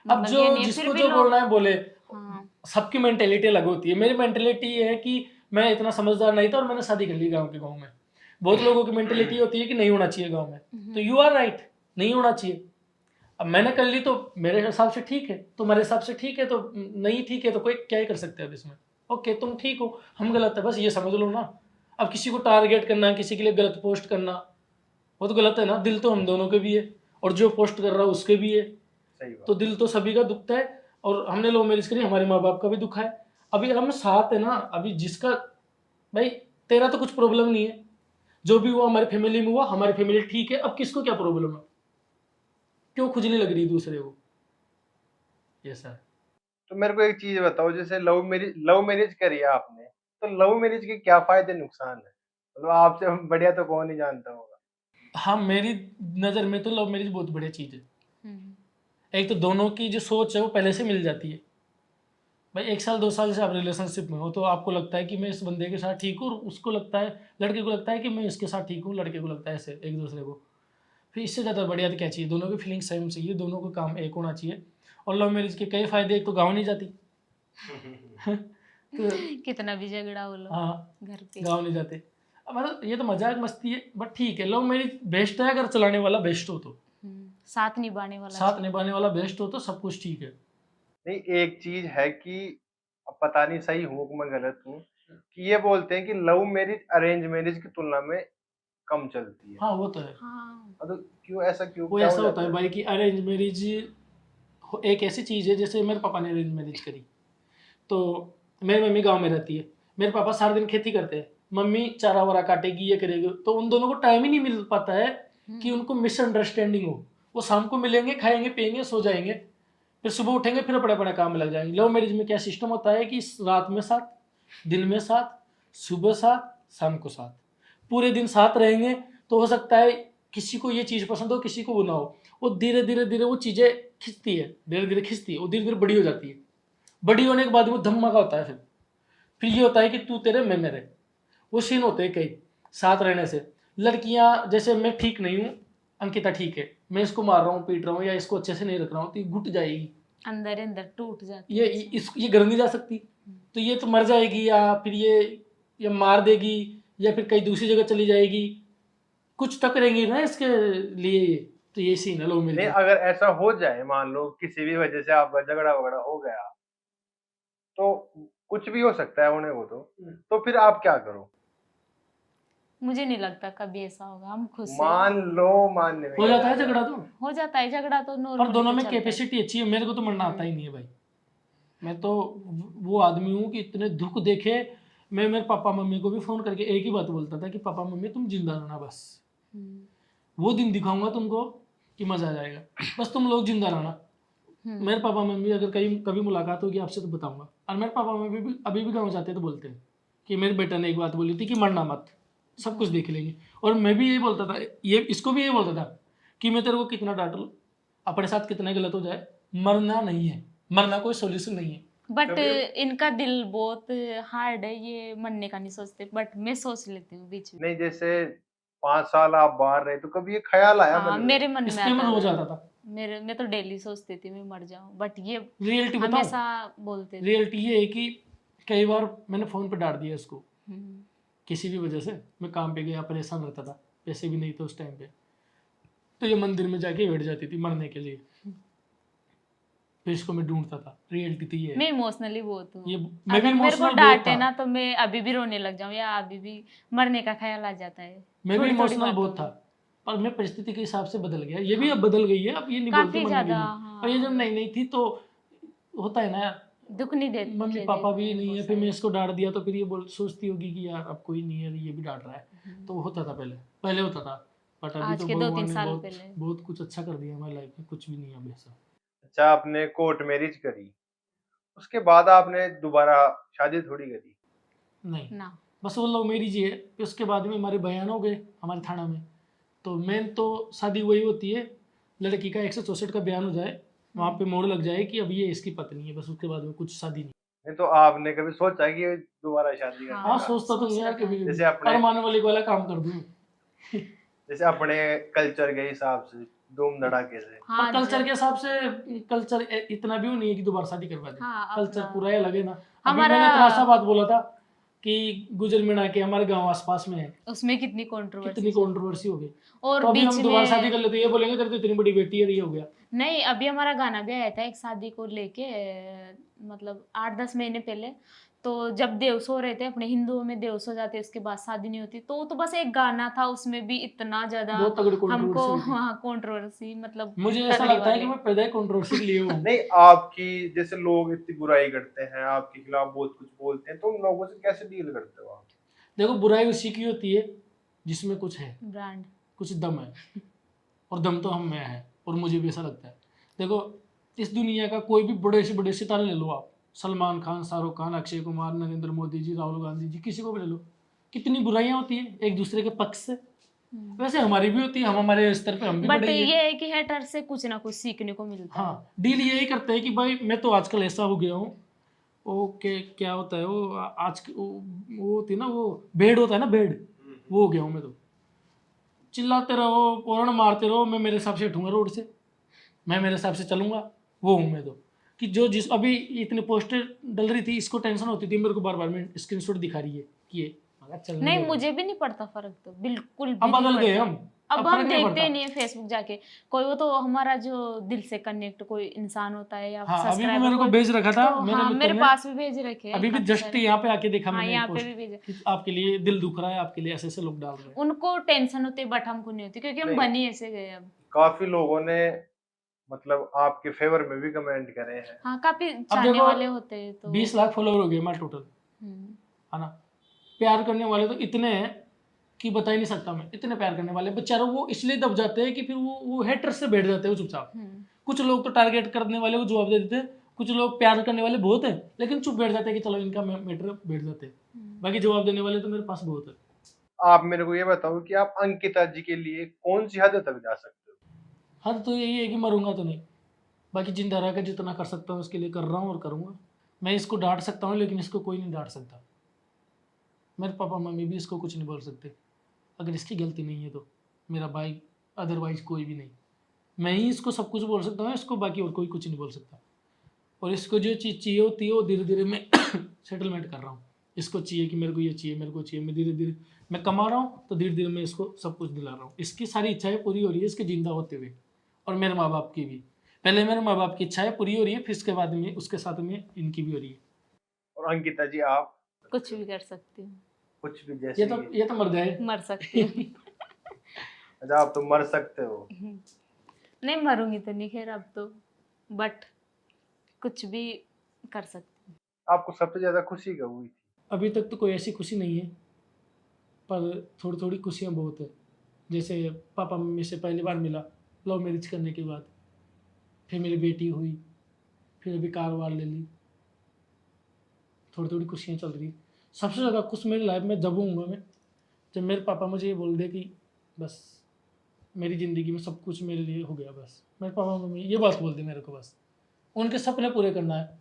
S2: अब
S1: मतलब
S2: जो
S1: ये नहीं है, फिर
S2: जिसको
S1: भी
S2: जो
S1: लोग।
S2: बोलना है बोले,
S1: हाँ
S2: सबकी मेंटेलिटी अलग होती है। मेरी मेंटेलिटी ये है कि मैं इतना समझदार नहीं था और मैंने शादी कर ली गाँव के गाँव में। बहुत लोगों की मेंटेलिटी होती है कि नहीं होना चाहिए गाँव में, तो यू आर राइट, नहीं होना चाहिए। अब मैंने कर ली तो मेरे हिसाब से ठीक है, तुम्हारे हिसाब से ठीक है, तो नहीं ठीक है तो कोई क्या ही कर सकते हैं अब इसमें। ओके तुम ठीक हो, हम गलत है, बस ये समझ लो ना। अब किसी को टारगेट करना, किसी के लिए गलत पोस्ट करना, वो तो गलत है ना। दिल तो हम दोनों के भी है और जो पोस्ट कर रहा है उसके भी है,
S3: सही बात।
S2: तो दिल तो सभी का दुखता है। और हमने लव मैरिज करी, हमारे माँ बाप का भी दुख है। अभी हम साथ है ना, अभी जिसका भाई तेरा तो कुछ प्रॉब्लम नहीं है, जो भी हुआ हमारी फैमिली में हुआ, हमारी फैमिली ठीक है, अब किसको क्या प्रॉब्लम है, क्यों खुजली लग रही है दूसरे को, ये सर।
S3: तो मेरे को एक चीज बताओ, जैसे लव मैरिज करी है आपने, तो लव मैरिज के क्या फायदे नुकसान है? मतलब आपसे बढ़िया तो कौन ही जानता होगा।
S2: हाँ, मेरी नज़र में तो लव मैरिज बहुत बढ़िया चीज़ है।
S1: हम्म,
S2: एक तो दोनों की जो सोच है वो पहले से मिल जाती है। भाई 1 साल 2 साल से आप रिलेशनशिप में हो, तो आपको लगता है कि मैं इस बंदे के साथ ठीक हूँ, और उसको लगता है, लड़के को लगता है कि मैं इसके साथ ठीक हूँ, लड़के को लगता है ऐसे एक दूसरे को। फिर इससे ज़्यादा बढ़िया तो क्या चाहिए, दोनों की फीलिंग सेम चाहिए, दोनों का काम एक होना चाहिए। और लव मैरिज के कई फायदे, एक तो गाँव नहीं जाती। तो
S1: कितना भी झगड़ा हो लो
S2: हाँ,
S1: घर पे।
S2: गाँव नहीं जाते। अब मतलब ये तो मजाक मस्ती है, बट ठीक है, लव मैरिज बेस्ट है अगर चलाने वाला बेस्ट हो तो,
S1: साथ निभाने वाला
S2: साथ
S1: चाहिए।
S2: निभाने वाला बेस्ट हो तो सब कुछ ठीक है।
S3: नहीं, एक चीज है कि अब पता नहीं सही हूँ कि मैं गलत हूँ, कि ये बोलते हैं कि लव मैरिज अरेंज मैरिज की तुलना में कम चलती है।
S2: हाँ वो तो है।
S1: हाँ
S3: तो क्यों, ऐसा क्यों,
S2: वो
S3: क्या हो
S2: ऐसा होता
S3: जाता
S2: है
S3: है?
S2: भाई कि अरेंज मैरिज एक ऐसी चीज़ है, जैसे मेरे पापा ने अरेंज मैरिज करी, तो मेरी मम्मी गांव में रहती है, मेरे पापा सारा दिन खेती करते हैं, मम्मी चारा वारा काटेगी, ये करेगी, तो उन दोनों को टाइम ही नहीं मिल पाता है कि उनको मिसअंडरस्टैंडिंग हो। वो शाम को मिलेंगे, खाएंगे पिएंगे सो जाएंगे, फिर सुबह उठेंगे फिर अपने अपने काम में लग जाएंगे। लव मैरिज में क्या सिस्टम होता है कि रात में साथ, दिन में साथ, सुबह साथ, शाम को साथ, पूरे दिन साथ रहेंगे। तो हो सकता है किसी को ये चीज़ पसंद हो, किसी को वो ना हो, वो धीरे धीरे धीरे वो चीज़ें खिंचती है, धीरे धीरे खिंचती है, वो धीरे धीरे बड़ी हो जाती है। बड़ी होने के बाद वो धमाका होता है। फिर ये होता है कि तू तेरे मैं मेरे, वो सीन होते हैं कई साथ रहने से। लड़कियां जैसे मैं ठीक नहीं हूँ, अंकिता ठीक है, मैं इसको मार रहा हूँ पीट रहा हूँ या इसको अच्छे से नहीं रख रहा हूँ, तो ये घुट जाएगी,
S1: अंदर अंदर टूट जाती
S2: ये
S1: है ऐसे।
S2: ये घर नहीं जा सकती, तो ये तो मर जाएगी, या फिर ये मार देगी, या फिर कहीं दूसरी जगह चली जाएगी, कुछ तो करेंगी ना इसके लिए ये। तो ये सीन है लव मैरिज
S3: नहीं,
S2: में।
S3: अगर ऐसा हो जाए, मान लो किसी भी वजह से आपका झगड़ा वगड़ा हो गया, तो कुछ भी हो सकता है होने को, तो फिर आप क्या करो?
S1: मुझे नहीं लगता कभी ऐसा होगा, हम खुद से।
S3: मान लो, मानने में
S2: हो
S3: क्या
S2: जाता
S3: जा
S2: है
S3: रहा
S2: झगड़ा
S3: है?
S2: तो,
S1: हो जाता है झगड़ा तो,
S2: पर
S1: नॉर्मली
S2: दोनों
S1: तो
S2: में
S1: चलता है।
S2: कैपेसिटी अच्छी है, मेरे को तो मरना आता ही नहीं है भाई। मैं तो वो आदमी हूँ कि इतने दुख देखे, मैं मेरे पापा मम्मी को भी फोन करके एक ही बात बोलता था कि पापा मम्मी तुम जिंदा रहना बस,
S1: हम्म,
S2: वो दिन दिखाऊंगा तुमको कि मजा आ जाएगा, बस तुम लोग जिंदा रहना। मेरे पापा मम्मी अगर कहीं कभी मुलाकात होगी आपसे तो बताऊंगा। और मेरे पापा मम्मी भी अभी भी गाँव जाते हैं तो बोलते हैं कि मेरे बेटा ने एक बात बोली थी कि मरना मत, सब कुछ देख लेंगे। और मैं भी यही बोलता था, ये इसको भी यही बोलता था कि मैं तेरे को कितना डांट लूँ, अपने साथ कितना गलत हो जाए, मरना नहीं है, मरना कोई सोल्यूशन नहीं है।
S1: बट
S3: कभी
S1: इनका दिल बहुत हार्ड है, ये मरने का नहीं सोचते, बट मैं सोच लेती हूँ बीच में।
S3: नहीं, जैसे 5 साल आप बाहर रहे, तो कभी ये ख्याल आया
S1: हाँ
S3: मन में?
S1: मेरे मन में
S2: इसलिए मैं
S1: आता
S2: रोज
S1: था।
S2: आता था।
S1: मैं तो डेली सोचती थी मैं मर जाऊं, बट ये
S2: रियलिटी बताऊं,
S1: हमेशा बोलते थे।
S2: रियलिटी ये है कि कई बार मैंने फ़ोन पे डांट दिया इसको,
S1: हम्म,
S2: किसी भी वजह से। मैं काम पे गया, परेशान रहता था, पैसे भी नहीं थे उस टाइम पे, तो ये मंदिर में जाके बैठ जाती थी मरने के लिए, फिर इसको मैं ढूंढता था। रियलिटी तो ये
S1: मैं
S2: है।
S1: इमोशनली बहुत हूँ।
S2: ये मैं भी
S1: अगर मेरे को
S2: इमोशनल बहुत
S1: डांटे
S2: था,
S1: ना तो मैं अभी भी रोने लग जाऊं, या अभी भी मरने का ख्याल आ जाता है
S2: मैं भी
S1: थोड़ी थोड़ी
S2: इमोशनल
S1: बातों
S2: बहुत था,
S1: में।
S2: पर मैं परिस्थिति के हिसाब से बदल गया। ये भी
S1: हाँ
S2: अब बदल गई है, अब ये नहीं बोलती
S1: काफी
S2: मरने के
S1: ज्यादा।
S2: लिए। पर ये जब
S1: हाँ
S2: नई नई थी तो होता है ना यार,
S1: दुख नहीं
S2: मम्मी
S1: देखे
S2: पापा
S1: देते
S2: भी
S1: हैं
S2: नहीं
S1: बहुत
S2: है, फिर मैं
S1: सारे।
S2: इसको डांट दिया तो फिर ये बोल सोचती होगी कि यार अब कोई नहीं है, ये भी डांट रहा है। तो वो होता था पहले, पहले होता था, बट अभी
S1: आज
S2: तो
S1: के 2-3
S2: भगवान ने
S1: साल
S2: बहुत
S1: पहले।
S2: बहुत कुछ अच्छा कर दिया हमारी लाइफ में, कुछ भी नहीं है अब ऐसा।
S3: अच्छा, आपने कोर्ट मैरिज करी, उसके बाद आपने दोबारा शादी थोड़ी करी।
S2: नहीं,
S1: ना।
S2: बस वो लव मैरिज ही है। फिर उसके बाद में हमारे बयान हो गए हमारे थाना में। तो मेन तो शादी वही होती है, लड़की का 164 का बयान हो जाए, वहाँ पे मोड़ लग जाए कि अब ये इसकी पत्नी है, बस उसके बाद में कुछ शादी नहीं।
S3: नहीं तो आपने कभी सोचा कि ये दोबारा शादी करने
S1: हाँ,
S2: हाँ
S3: का?
S2: सोचता तो
S1: सोच
S2: हूँ यार
S1: रखा है।
S2: कभी कभी,
S3: जैसे अपने
S2: अरमान वाली वाला काम कर दूँ।
S3: जैसे अपने कल्चर के हिसाब से धूम धड़ाके से।
S2: पर
S1: हाँ
S2: कल्चर के हिसाब से कल्चर इतना भी नहीं है कि दोबारा शादी करवा दे।
S1: हाँ,
S2: कल्चर
S1: अपना
S2: पूरा ही अलग है ना। अभी
S1: हमारा
S2: मैंने त्रासा बात बोला था कि गुजर मीणा के हमारे गांव आसपास में है,
S1: उसमें कितनी
S2: कितनी
S1: कंट्रोवर्सी
S2: कंट्रोवर्सी हो गई।
S1: और
S2: तो अभी
S1: बीच
S2: हम दोबारा शादी
S1: में
S2: कर लेते, ये बोलेंगे तेरे तो इतनी बड़ी बेटी है, ये हो गया।
S1: नहीं, अभी हमारा गाना भी आया था एक शादी को लेके, मतलब 8-10 महीने पहले। तो जब देवस हो रहे थे, अपने हिंदुओं में देवस हो जाते उसके बाद शादी नहीं होती, तो वो तो बस एक गाना था, उसमें भी इतना ज्यादा
S2: बहुत तगड़ी
S1: हमको
S2: कंट्रोवर्सी हुई थी।
S1: वहाँ कंट्रोवर्सी मतलब
S2: मुझे ऐसा
S1: तगड़ी
S2: लगता है कि
S1: वाले।
S2: मैं पैदा ही कंट्रोवर्सी के लिए हूँ।
S3: नहीं, आपकी जैसे लोग इतनी बुराई करते हैं, आपके खिलाफ बहुत कुछ बोलते हैं, तो उन लोगों से कैसे डील करते हो आप?
S2: देखो बुराई उसी की होती है जिसमें कुछ है,
S1: ब्रांड।
S2: कुछ दम है, और दम तो हम में है, और मुझे भी ऐसा लगता है। देखो इस दुनिया का कोई भी बड़े से सितारे ले लो आप, सलमान खान, शाहरुख खान, अक्षय कुमार, नरेंद्र मोदी जी, राहुल गांधी जी, किसी को भी ले लो, कितनी बुराइयां होती है एक दूसरे के पक्ष से। वैसे हमारी भी होती है, हम हमारे स्तर पे हम भी
S1: बट
S2: बड़े ही
S1: ये
S2: हैं।
S1: है कि हेटर से कुछ ना कुछ सीखने को मिलता है।
S2: हाँ, डील यही करते हैं कि भाई मैं तो आजकल ऐसा हो गया हूँ, वो क्या होता है वो वो होती है ना, वो भेड़ होता है ना, भेड़, वो हो गया हूँ मैं तो। चिल्लाते रहो, पौरण मारते रहो, मैं मेरे हिसाब से उठूंगा रोड से, मैं मेरे हिसाब से चलूंगा, वो हूँ मैं तो। कि जो जिस अभी इतनी पोस्टर डल रही थी, इसको टेंशन होती थी मेरे को, बार बार में स्क्रीनशॉट दिखा रही है कि ये मगर चलने
S1: नहीं,
S2: दो।
S1: मुझे भी नहीं पड़ता फर्क, तो बिल्कुल भी
S2: अब
S1: नहीं
S2: बदल गए
S1: पड़ता।
S2: हम,
S1: अब
S2: अब
S1: हम
S2: फर्क नहीं
S1: देखते
S2: पड़ता।
S1: ही नहीं है फेसबुक जाके। कोई वो तो हमारा जो दिल से कनेक्ट कोई इंसान होता है या
S2: हाँ, अभी भी
S1: सब्सक्राइबर
S2: मेरे को
S1: कोई,
S2: भेज रखा था
S1: तो
S2: मेरे
S1: हाँ
S2: मित्र
S1: मेरे
S2: ने,
S1: पास भी भेज रखे हैं
S2: अभी भी
S1: काफी
S2: जस्ट
S1: सारे।
S2: यहाँ पे आके देखा
S1: हाँ,
S2: मैंने एक
S1: यहाँ पे
S2: पोस्ट
S1: भी भेजे।
S2: कि आपके लिए दिल दुख रहा है, आपके लिए ऐसे ऐसे लोग डाल रहे हैं।
S1: उनको टेंशन होती है बट हमको नहीं होती, क्योंकि हम
S3: नहीं,
S1: बन ही ऐसे गए अब।
S3: काफी लोगों ने मतलब आपके फेवर में भी कमेंट करे हैं।
S1: हाँ, काफी
S2: अब
S1: चाहने
S2: देखो
S1: वाले होते हैं तो
S2: 20 लाख फॉलोअर हो गए हमारे टोटल,
S1: हम्म।
S2: है ना। प्यार करने वाले तो इतने हैं कि बता ही नहीं सकता मैं, इतने प्यार करने वाले बेचारों, वो इसलिए दब जाते हैं कि फिर वो हेटर से बैठ जाते हैं वो चुपचाप। कुछ लोग तो टारगेट करने वाले को जवाब दे देते हैं, कुछ लोग प्यार करने वाले बहुत हैं लेकिन चुप बैठ जाते हैं कि चलो इनका मैटर बैठ जाते हैं, बाकी जवाब देने वाले तो मेरे पास बहुत है।
S3: आप मेरे को ये बताओ कि आप अंकिता जी के लिए कौन सी हद तक जा सकते हो?
S2: हद तो यही है कि मरूंगा तो नहीं, बाकी जिंदा रह कर जितना कर सकता हूँ उसके लिए कर रहा हूँ और करूँगा। मैं इसको डांट सकता हूँ लेकिन इसको कोई नहीं डांट सकता, मेरे पापा मम्मी भी इसको कुछ नहीं बोल सकते, अगर इसकी गलती नहीं है तो, मेरा भाई, अदरवाइज कोई भी नहीं। मैं ही इसको सब कुछ बोल सकता हूँ, इसको बाकी और कोई कुछ नहीं बोल सकता। और इसको जो चीज़ चाहिए होती है वो धीरे धीरे मैं सेटलमेंट कर रहा हूँ। इसको चाहिए कि मेरे को ये चाहिए, मेरे को चाहिए, मैं धीरे धीरे मैं कमा रहा हूँ तो धीरे धीरे मैं इसको सब कुछ दिला रहा हूँ। इसकी सारी इच्छाएं पूरी हो रही है इसके जिंदा होते हुए, और मेरे माँ बाप की भी। पहले मेरे माँ बाप की इच्छाएं पूरी हो रही है, फिर इसके बाद में उसके साथ में इनकी भी हो रही है।
S3: और अंकिता जी आप
S1: कुछ भी कर सकती हूँ,
S3: कुछ भी जैसे कि
S2: ये तो मर जाए।
S1: मर सकती हूँ।
S3: अच्छा, आप तो मर सकते हो।
S1: नहीं, मरूंगी तो नहीं खैर अब तो, बट कुछ भी कर सकती हूँ।
S3: आपको सबसे ज्यादा खुशी कब हुई थी?
S2: अभी तक तो कोई ऐसी खुशी नहीं है, पर थोड़ी थोड़ी खुशियाँ बहुत है। जैसे पापा मम्मी से पहली बार मिला लव मैरिज करने के बाद, फिर मेरी बेटी हुई, फिर अभी कार वार ले ली, थोड़ी थोड़ी खुशियाँ चल रही। सबसे ज़्यादा खुश मेरी लाइफ में जब होऊंगा मैं, जब मेरे पापा मुझे ये बोल दे कि बस मेरी ज़िंदगी में सब कुछ मेरे लिए हो गया। बस मेरे पापा मम्मी ये बात बोल दे मेरे को, बस उनके सपने पूरे करना है,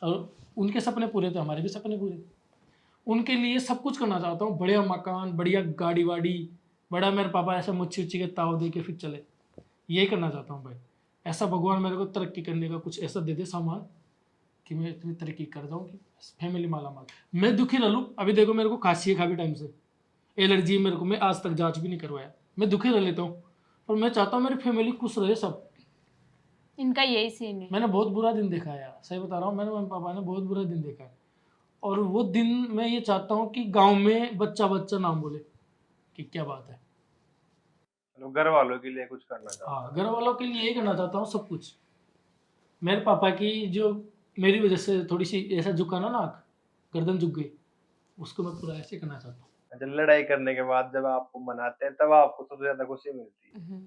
S2: और उनके सपने पूरे तो हमारे भी सपने पूरे। उनके लिए सब कुछ करना चाहता हूँ, बढ़िया मकान, बढ़िया गाड़ी वाड़ी, बड़ा मेरे पापा ऐसा मुच्छी उच्छी के ताव दे के फिर चले, यही करना चाहता हूँ भाई। ऐसा भगवान मेरे को तरक्की करने का कुछ ऐसा दे दे सामान कि मैं इतनी तरक्की कर जाऊँ कि फैमिली माला माल। मैं दुखी रह लूँ, अभी देखो मेरे को खांसी है काफ़ी टाइम से, एलर्जी मेरे को, मैं आज तक जांच भी नहीं करवाया, मैं दुखी रह लेता हूँ, पर मैं चाहता हूँ मेरी फैमिली खुश रहे सब।
S1: इनका यही सीन है।
S2: मैंने बहुत बुरा दिन देखा है यार, सही बता रहा हूँ, मैंने मम्मी पापा ने बहुत बुरा दिन देखा है, और वो दिन मैं ये चाहता हूँ कि गांव में बच्चा बच्चा नाम बोले कि क्या बात है।
S3: चलो, घर वालों के लिए कुछ करना चाहता
S2: हाँ, घर वालों के लिए यही करना चाहता हूँ सब कुछ। मेरे पापा की जो मेरी वजह से थोड़ी सी ऐसा झुका ना नाक, गर्दन झुक गई, उसको मैं पूरा ऐसे करना चाहता हूँ।
S3: हूँ। अच्छा, लड़ाई करने के बाद जब आपको मनाते हैं तब आपको सबसे ज्यादा खुशी मिलती है,
S1: हम्म।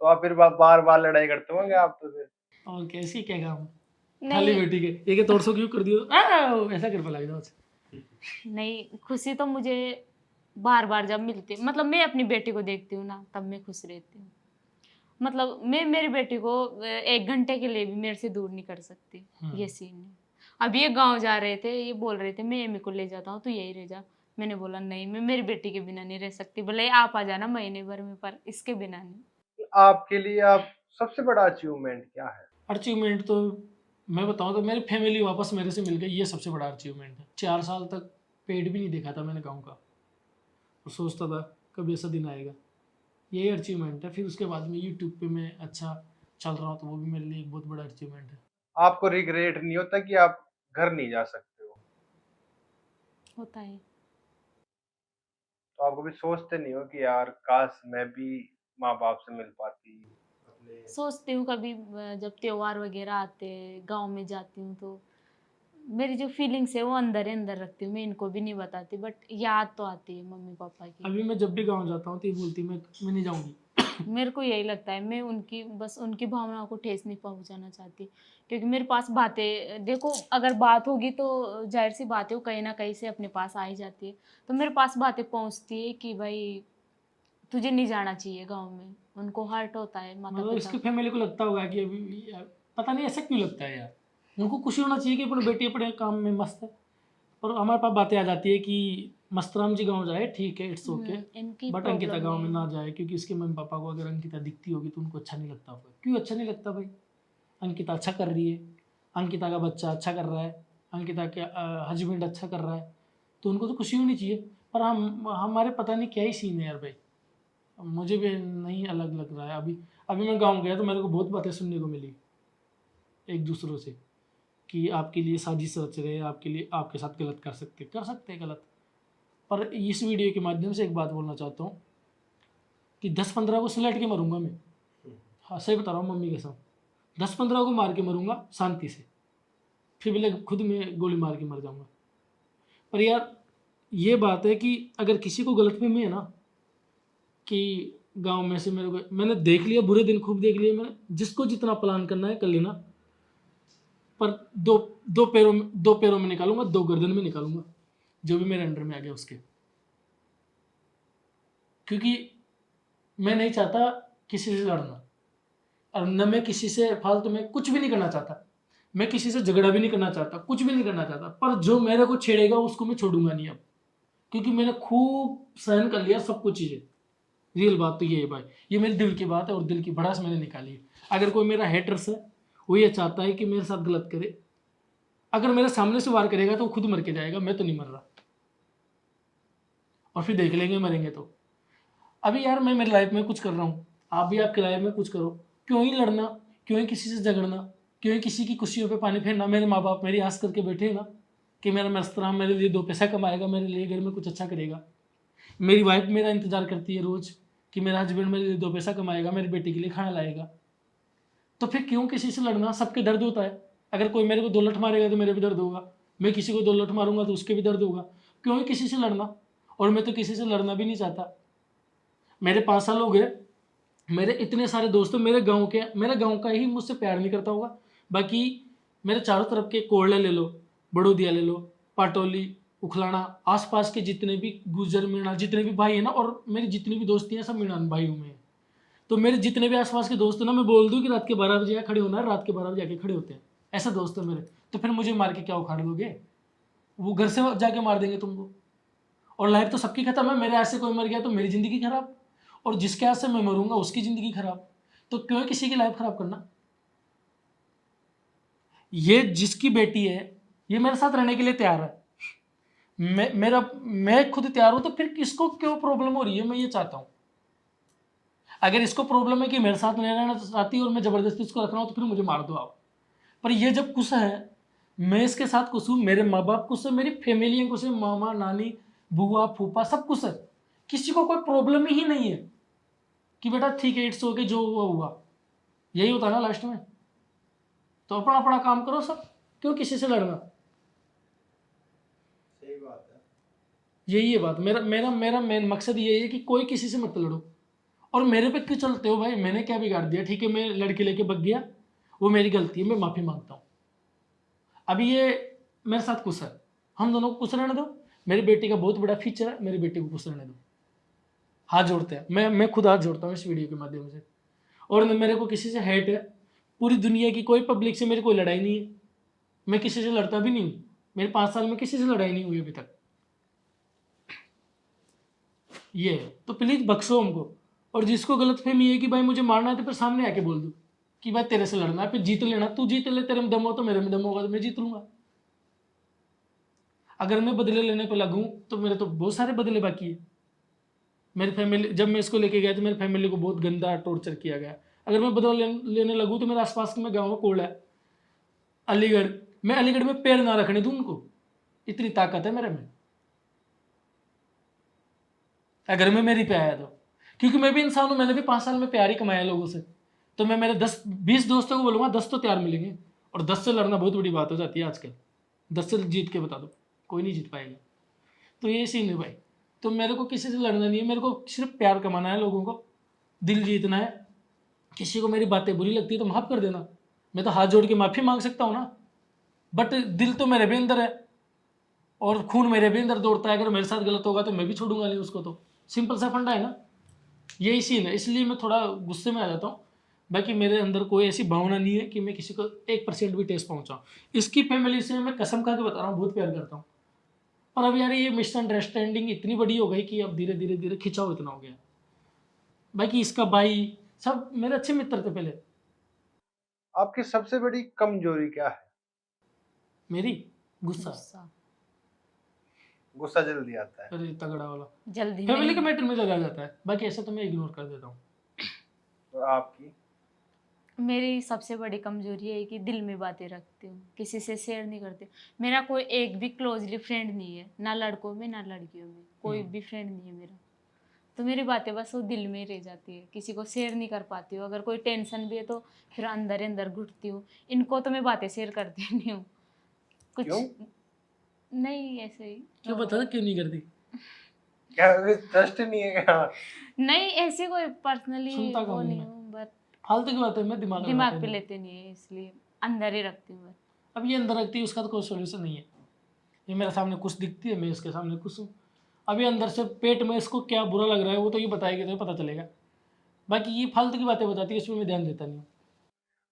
S3: तो आप फिर बार बार लड़ाई करते होंगे आप तो फिर?
S2: और कैसी क्या काम, खाली
S1: नहीं,
S2: बेटी के एक तोड़ सो क्यों कर दियो, ऐसा कर पे लग जाओ।
S1: नहीं, खुशी तो मुझे बार बार जब मिलती, मतलब मैं अपनी बेटी को देखती हूँ ना, तब मैं खुश रहती हूँ। मतलब मैं मेरी बेटी को 1 घंटे के लिए भी मेरे से दूर नहीं कर सकती। ये सीन है। अब ये गांव जा रहे थे, ये बोल रहे थे मैं एमी को ले जाता हूँ, तू यही रह जा। मैंने बोला नहीं, मैं मेरी बेटी के बिना नहीं रह सकती, भले आप आ जाना महीने भर में, पर इसके बिना नहीं।
S3: आपके लिए आप सबसे बड़ा अचीवमेंट क्या है?
S2: अचीवमेंट तो मैं बताऊँ तो मेरी फैमिली वापस मेरे से मिल गई, ये सबसे बड़ा अचीवमेंट है। 4 साल तक पेट भी नहीं देखा था मैंने गाँव का, और सोचता था कभी ऐसा दिन आएगा। यही अचीवमेंट है। फिर उसके बाद में यूट्यूब पे मैं अच्छा चल रहा हूँ, तो वो भी मेरे लिए एक बहुत बड़ा अचीवमेंट है।
S3: आपको रिग्रेट नहीं होता कि आप घर नहीं जा सकते हो?
S1: होता है।
S3: तो आप कभी सोचते नहीं हो कि यार काश मैं भी माँ बाप से मिल पाती अपने?
S1: सोचती हूँ कभी जब त्योहार वगैरह आते हैं, गाँव में जाती हूँ, तो मेरी जो फीलिंग्स है वो अंदर ही अंदर रखती हूँ, मैं इनको भी नहीं बताती, बट याद तो आती है मम्मी पापा की।
S2: अभी मैं जब भी गाँव जाता हूँ तो ये बोलती है, मैं नहीं जाऊँगी।
S1: मेरे को यही लगता है, मैं उनकी बस उनकी भावनाओं को ठेस नहीं पहुंचाना चाहती, क्योंकि मेरे पास बातें देखो, अगर बात होगी तो जाहिर सी बात है वो कहीं ना कहीं से अपने पास आ ही जाती है। तो मेरे पास बातें पहुंचती है कि भाई तुझे नहीं जाना चाहिए गाँव में, उनको हर्ट होता है माता
S2: मतलब
S1: पिता
S2: इसकी
S1: को।
S2: फैमिली को लगता होगा कि अभी यार, पता नहीं ऐसा क्यों लगता है यार। उनको खुशी होना चाहिए कि अपनी बेटी अपने काम में मस्त है। और हमारे पास बातें आ जाती है कि मस्तराम जी गाँव जाए, ठीक है, इट्स ओके,
S1: इनकी
S2: बट अंकिता
S1: प्रॉब्लम
S2: गाँव
S1: ये
S2: में
S1: है।
S2: ना जाए, क्योंकि इसके मम्मी पापा को अगर अंकिता दिखती होगी तो उनको अच्छा नहीं लगता होगा। क्यों अच्छा नहीं लगता भाई? अंकिता अच्छा कर रही है, अंकिता का बच्चा अच्छा कर रहा है, अंकिता के हस्बैंड अच्छा कर रहा है, तो उनको तो खुशी होनी चाहिए। पर हम हमारे पता नहीं क्या ही सीन है यार भाई। मुझे भी नहीं अलग लग रहा है। अभी अभी मैं गाँव गया तो मेरे को बहुत बातें सुनने को मिली एक दूसरों से, कि आपके लिए साजिश रच रहे हैं, आपके लिए आपके साथ गलत कर सकते हैं गलत। पर इस वीडियो के माध्यम से एक बात बोलना चाहता हूँ कि 10-15 को सुलट के मरूंगा मैं। हाँ, सही बता रहा हूँ मम्मी के साथ। 10-15 को मार के मरूंगा शांति से, फिर भी खुद में गोली मार के मर जाऊंगा। पर यार ये बात है कि अगर किसी को गलतफहमी है ना कि गांव में से मेरे को, मैंने देख लिया बुरे दिन खूब देख लिए मैंने, जिसको जितना प्लान करना है कर लेना, पर दो दो पैरों में निकालूंगा, 2 गर्दन में निकालूंगा जो भी मेरे अंडर में आ गया उसके। क्योंकि मैं नहीं चाहता किसी से लड़ना, और न मैं किसी से फालतू में कुछ भी नहीं करना चाहता। मैं किसी से झगड़ा भी नहीं करना चाहता, कुछ भी नहीं करना चाहता, पर जो मेरे को छेड़ेगा उसको मैं छोड़ूंगा नहीं अब। क्योंकि मैंने खूब सहन कर लिया सब कुछ चीज़ें। रियल बात तो ये है भाई, ये मेरे दिल की बात है और दिल की भड़ास मैंने निकाली है। अगर कोई मेरा हेटर्स है, वो ये चाहता है कि मेरे साथ गलत करे, अगर मेरे सामने से वार करेगा तो वो खुद मर के जाएगा, मैं तो नहीं मर रहा। और फिर देख लेंगे मरेंगे तो। अभी यार मैं मेरी लाइफ में कुछ कर रहा हूँ, आप भी आपकी लाइफ में कुछ करो। क्यों ही लड़ना, क्यों ही किसी से झगड़ना, क्यों ही किसी की खुशियों पे पानी फेरना। मेरे माँ बाप मेरी आस करके बैठे हैं ना कि मेरा मस्तराम मेरे लिए 2 पैसा कमाएगा, मेरे लिए घर में कुछ अच्छा करेगा। मेरी वाइफ मेरा इंतजार करती है रोज़ कि मेरा हस्बैंड मेरे लिए 2 पैसा कमाएगा, मेरी बेटी के लिए खाना लाएगा। तो फिर क्यों किसी से लड़ना? सबके दर्द होता है। अगर कोई मेरे को 2 लठ मारेगा तो मेरे भी दर्द होगा, मैं किसी को 2 लठ मारूंगा तो उसके भी दर्द होगा। क्यों ही किसी से लड़ना? और मैं तो किसी से लड़ना भी नहीं चाहता। मेरे 5 साल हो गए, मेरे इतने सारे दोस्त हैं मेरे गांव का ही मुझसे प्यार नहीं करता होगा। बाकी मेरे चारों तरफ के कोरले ले लो, बड़ोदिया ले लो, पाटोली, उखलाना, आसपास के जितने भी गुजर मीणा जितने भी भाई है ना, और मेरी जितनी भी दोस्ती हैं सब मीणान भाइयों में है। तो मेरे जितने भी आसपास के दोस्त हैं ना, मैं बोल दूं कि रात के 12 बजे खड़े होना है, रात के 12 बजे आके खड़े होते हैं। ऐसे दोस्त है मेरे। तो फिर मुझे मार के क्या उखाड़ दोगे? वो घर से जाके मार देंगे तुमको। और लाइफ तो सबकी खत्म है। मेरे हाथ से कोई मर गया तो मेरी जिंदगी खराब, और जिसके हाथ से मैं मरूंगा उसकी जिंदगी खराब। तो क्यों किसी की लाइफ खराब करना? ये जिसकी बेटी है ये मेरे साथ रहने के लिए तैयार है, मैं खुद तैयार हूं, तो फिर किसको क्यों प्रॉब्लम हो रही है? मैं ये चाहता हूं। अगर इसको प्रॉब्लम है कि मेरे साथ नहीं रहना चाहती और मैं जबरदस्ती इसको रख रहा हूं, तो फिर मुझे मार दो आप। पर ये जब खुश है, मैं इसके साथ खुश हूं, मेरे माँ बाप खुश है, मेरी फैमिली खुश है, मामा नानी बुआ फूफा सब खुश है, किसी को कोई प्रॉब्लम ही नहीं है कि बेटा ठीक है इट्स ओके जो हुआ हुआ। यही होता है ना लास्ट में। तो अपना अपना काम करो सब, क्यों किसी से लड़ना?
S3: सही बात है।
S2: यही है बात। मेरा मेरा मेरा मेन मकसद यही है कि कोई किसी से मत लड़ो। और मेरे पे क्यों चलते हो भाई? मैंने क्या बिगाड़ दिया? ठीक है मैं लड़के लेके बग गया, वो मेरी गलती है, मैं माफ़ी मांगता हूँ। अभी ये मेरे साथ खुश है, हम दोनों को खुश रहने दो। मेरी बेटी का बहुत बड़ा फीचर है, मेरी बेटी को खुश रहने दो। हाथ जोड़ते हैं, मैं खुद हाथ जोड़ता हूँ इस वीडियो के माध्यम से। और न मेरे को किसी से हेट है, पूरी दुनिया की कोई पब्लिक से मेरी कोई लड़ाई नहीं है, मैं किसी से लड़ता भी नहीं हूँ। मेरे 5 साल में किसी से लड़ाई नहीं हुई अभी तक। ये है, तो प्लीज बख्शो हमको। और जिसको गलत फहमी है कि भाई मुझे मारना है तो फिर सामने आके बोल दो कि भाई तेरे से लड़ना है, फिर जीत लेना। तू जीत ले, तेरे में दम हो तो मेरे में दम होगा तो मैं जीत लूंगा। अगर मैं बदले लेने पे लगूं तो मेरे तो बहुत सारे बदले बाकी है। मेरी फैमिली, जब मैं इसको लेके गया तो मेरी फैमिली को बहुत गंदा टॉर्चर किया गया। अगर मैं बदला लेने लगूँ तो मेरे आसपास के मैं गाँव में कोल है अलीगढ़, मैं अलीगढ़ में पैर ना रखने दूं उनको, इतनी ताकत है मेरे में, अगर मैं मेरी पे आया तो। क्योंकि मैं भी इंसान हूं, मैंने भी 5 साल में प्यार ही कमाया लोगों से। तो मैं मेरे 10-20 दोस्तों को बोलूंगा 10 तो तैयार मिलेंगे, और 10 से लड़ना बहुत बड़ी बात हो जाती है आजकल। 10 से जीत के बता दो, कोई नहीं जीत पाएगा। तो ये सीन है भाई। तो मेरे को किसी से लड़ना नहीं है, मेरे को सिर्फ प्यार कमाना है, लोगों को दिल जीतना है। किसी को मेरी बातें बुरी लगती है तो माफ़ कर देना, मैं तो हाथ जोड़ के माफ़ी मांग सकता हूँ ना। बट दिल तो मेरे भी अंदर है और खून मेरे भी अंदर दौड़ता है। अगर मेरे साथ गलत होगा तो मैं भी छोड़ूंगा नहीं उसको। तो सिंपल सा फंडा है ना, यही सीन है। इसलिए मैं थोड़ा गुस्से में आ जाता हूँ। बाकी मेरे अंदर कोई ऐसी भावना नहीं है कि मैं किसी को 1% भी ठेस पहुंचाऊं। इसकी फैमिली से मैं कसम खा के बता रहा हूँ बहुत प्यार करता हूँ। और अब यार ये मिसअंडरस्टैंडिंग इतनी बड़ी हो गई कि अब धीरे धीरे धीरे खिंचाव इतना हो गया। बाकी इसका भाई सब मेरे अच्छे मित्र थे पहले।
S3: आपकी सबसे बड़ी कमजोरी क्या है?
S2: मेरी गुस्सा।
S1: गुस्सा
S3: गुस्सा जल्दी आता है।
S2: अरे तगड़ा वाला
S1: जल्दी
S2: फैमिली
S1: नहीं।
S2: के मैटर में ज़्यादा आ जाता है, बाकी ऐसा तो मैं इग्नोर कर देता हूँ।
S3: और आपकी?
S1: मेरी सबसे बड़ी कमजोरी है कि दिल में बातें रखती हूँ, किसी से शेयर नहीं करती। मेरा कोई एक भी क्लोजली फ्रेंड नहीं है, ना लड़कों में ना लड़कियों में, कोई भी फ्रेंड नहीं है मेरा। तो मेरी बातें बस वो दिल में ही रह जाती है, किसी को शेयर नहीं कर पाती हूँ। अगर कोई टेंशन भी है तो फिर अंदर ही अंदर घुटती हूँ। इनको तो मैं बातें शेयर करती नहीं हूँ कुछ।
S3: क्यों?
S1: नहीं ऐसे ही
S2: क्यों बता क्यों नहीं करती?
S3: क्या ट्रस्ट नहीं है क्या?
S1: नहीं ऐसे कोई पर्सनली
S2: सुनता
S1: वो
S2: कम हूँ
S1: नहीं
S2: मैं,
S1: हूँ, बट
S2: फालतू की बात है, मैं दिमाग
S1: दिमाग
S2: लगाता
S1: पे
S2: नहीं।
S1: लेते नहीं है, इसलिए अंदर ही रखती हूँ बस।
S2: अब ये अंदर रखती है उसका तो कोई सोल्यूशन नहीं है। ये मेरे सामने कुछ दिखती है, मैं इसके सामने कुछ हूँ। अभी अंदर से पेट में इसको क्या बुरा लग रहा है वो तो ये बताएगी तो पता चलेगा। बाकी ये फालतू की बातें बताती है, इसमें मैं ध्यान देता नहीं हूँ।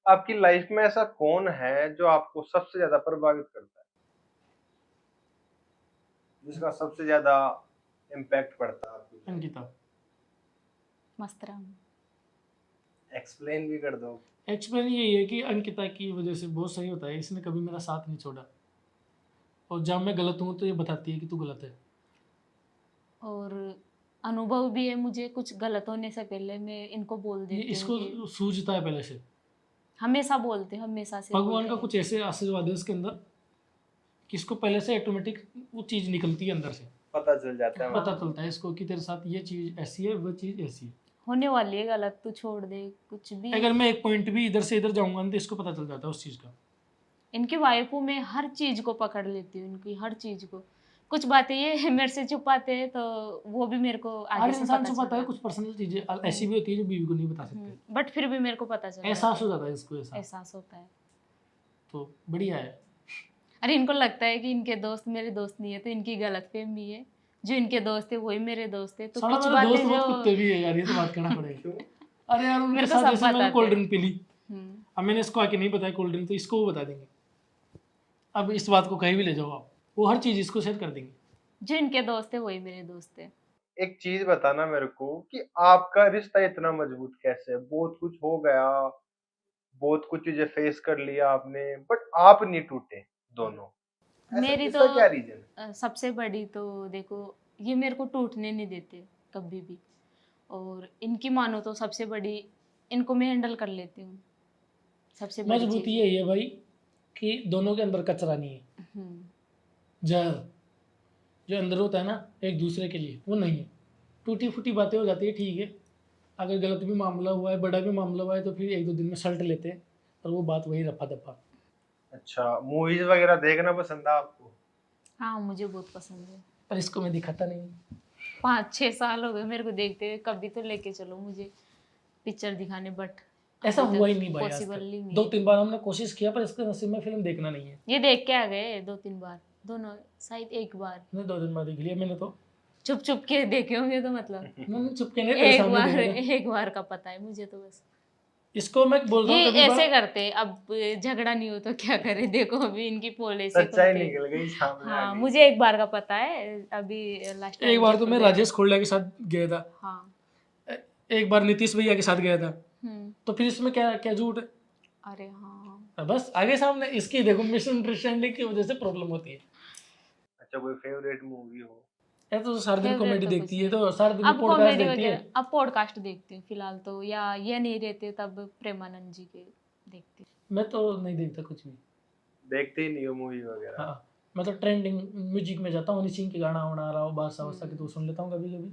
S3: आपकी लाइफ में ऐसा कौन है जो आपको सबसे ज्यादा प्रभावित करता है, जिसका सबसे ज्यादा इम्पैक्ट पड़ता है आपकी?
S2: अंकिता।
S1: मस्त रहा।
S3: एक्सप्लेन भी कर दो।
S2: एक्सप्लेन यही है कि अंकिता की वजह से बहुत सही होता है, इसने कभी मेरा साथ नहीं छोड़ा। और जब मैं गलत हूँ तो ये बताती है कि तू गलत है।
S1: और अनुभव भी है मुझे, कुछ गलत होने से पहले मैं इनको बोल
S2: ये
S1: देती हूँ
S2: इसको
S1: कि
S2: सूझता है पहले से।
S1: हमेशा बोलते हैं, हमेशा से
S2: भगवान
S1: बोलते
S2: का
S1: हैं।
S2: कुछ ऐसे आशीर्वाद है इसके अंदर कि इसको पहले से ऑटोमेटिक वो चीज़ निकलती है अंदर से।
S3: पता चल जाता है
S1: हाँ।
S2: पता चलता है इसको कि तेरे साथ ये चीज़ ऐसी है, वो चीज़ ऐसी है।
S1: होने वाली है गलत, तू छोड़ दे कुछ भी।
S2: अगर मैं एक पॉइंट भी इधर से इधर जाऊंगा तो इसको पता चल जाता है उस चीज़ का।
S1: इनकी वाइफों में हर चीज को पकड़ लेती हूँ, इनकी हर चीज को। कुछ बातें ये मेरे से छुपाते हैं तो वो भी मेरे को
S2: हर
S1: आगे से
S2: इंसान
S1: पता
S2: से पता
S1: चलता
S2: है
S1: है।
S2: कुछ पर्सनल चीज़ें ऐसी भी होती है जो बीवी को नहीं बता सकते।
S1: बट फिर भी मेरे को पता चल
S2: एहसास
S1: जाता
S2: हो जाता है इसको ऐसा।
S1: है, एहसास होता है।
S2: तो बढ़िया है।
S1: अरे इनको लगता है कि इनके दोस्त मेरे दोस्त नहीं है, तो इनकी गलतफहमी है। जो इनके दोस्त है वही मेरे दोस्त है, तो
S2: साला
S1: कुछ
S2: मेरे दोस्त
S1: बातें
S2: बहुत
S1: जो
S2: कुत्ते भी है यार, ये तो बात कहना पड़ेगा।
S3: क्यों?
S2: अरे यार उनके
S1: मेरे को
S2: साथ
S1: सब
S2: जैसे मैंने
S1: बताते
S2: कोल्ड
S1: हैं।
S2: ड्रिंक पी ली,
S1: हम्म।
S2: अब मैंने इसको आके नहीं बताया कोल्ड ड्रिंक, तो इसको वो बता देंगे। अब इस बात को कहीं भी ले जाओ आप, वो हर चीज़ इसको शेयर कर देंगे।
S1: जो इनके दोस्त है वही मेरे दोस्त है।
S3: एक चीज बताना मेरे को कि आपका रिश्ता इतना मजबूत कैसे है? बहुत कुछ हो गया, बहुत कुछ चीजें फेस कर लिया आपने, बट आप नहीं टूटे दोनों। ऐसा
S1: मेरी तो
S3: इसका क्या रीजन है?
S1: सबसे बड़ी तो देखो, ये मेरे को टूटने नहीं देते कभी भी। और इनकी मानो तो सबसे बड़ी, इनको मैं हैंडल कर लेती हूँ, सबसे बड़ी
S2: मजबूती
S1: चीज़।
S2: यही है भाई कि दोनों के अंदर कचरा नहीं है।
S1: हम्म।
S2: जहर जो अंदर होता है ना एक दूसरे के लिए, वो नहीं है। टूटी फूटी बातें हो जाती है, ठीक है। अगर गलत भी मामला हुआ है, बड़ा भी मामला हुआ है, तो फिर 1-2 दिन में सल्ट लेते हैं, और वो बात वही रफा दफा।
S3: अच्छा, मूवीज वगैरह देखना पसंद है आपको?
S1: हाँ मुझे बहुत पसंद है।
S2: पर इसको मैं दिखाता नहीं।
S1: 5-6 साल हो गए मेरे को देखते हुए, कभी तो लेके चलो मुझे पिक्चर दिखाने, बट
S2: ऐसा हुआ ही नहीं भाई आज
S1: पॉसिबल ही
S2: तक।
S1: नहीं
S2: 2-3 बार हमने कोशिश किया पर इसके नसीब में फिल्म देखना नहीं है।
S1: ये देख के आ गए 2-3 बार। दोनों शायद एक बार
S2: नहीं 2 दिन बाद देख लिया मैंने तो।
S1: चुप चुप के देखे होंगे तो मतलब
S2: मैंने चुप के नहीं तेरे सामने देखा था।
S1: एक बार का पता है मुझे तो बस।
S2: इसको मैं बोल रहा
S1: ये
S2: हूँ कभी
S1: ऐसे
S2: बार
S1: करते हैं, अब झगड़ा नहीं हो तो क्या करे, देखो अभी इनकी पॉलिसी
S3: सच्चाई
S1: खुल के।
S3: निकल गई सामने आ
S1: हाँ
S3: गई।
S1: मुझे एक बार का पता है, अभी लास्ट
S2: एक
S1: टाइम
S2: बार तो
S1: जयपुर
S2: मैं
S1: गए थे।
S2: राजेश खोलड़ा के साथ गया था,
S1: हाँ।
S2: एक बार नीतीश भैया के साथ गया था,
S1: हम्म।
S2: तो फिर इसमें क्या क्या झूठ है?
S1: अरे हाँ।
S2: बस आगे सामने इसकी देखो मिसअंडरस्टैंडिंग की वजह से प्रॉब्लम होती है।
S3: अच्छा कोई फेवरेट मूवी हो?
S2: ये तो सारा दिन
S1: फेवरेट
S2: कॉमेडी
S1: तो कुछ
S2: देखती है,
S1: नहीं।
S2: तो सारा दिन
S1: अब
S2: पॉडकास्ट
S1: कॉमेडी
S2: देखती है।
S1: वगैरह, अब पॉडकास्ट देखती हूँ फिलहाल तो, या ये नहीं रहते तब प्रेमानंद जी के देखती
S2: मैं तो नहीं देखता कुछ भी।
S3: देखते ही नहीं हो मूवी वगैरह?
S2: हाँ, मैं तो ट्रेंडिंग म्यूजिक में जाता हूँ, हनी सिंह के गाना वाना आ रहा हो, बादशाह वादशाह के, तो
S1: हूँ।
S2: सुन लेता हूँ कभी कभी।
S1: या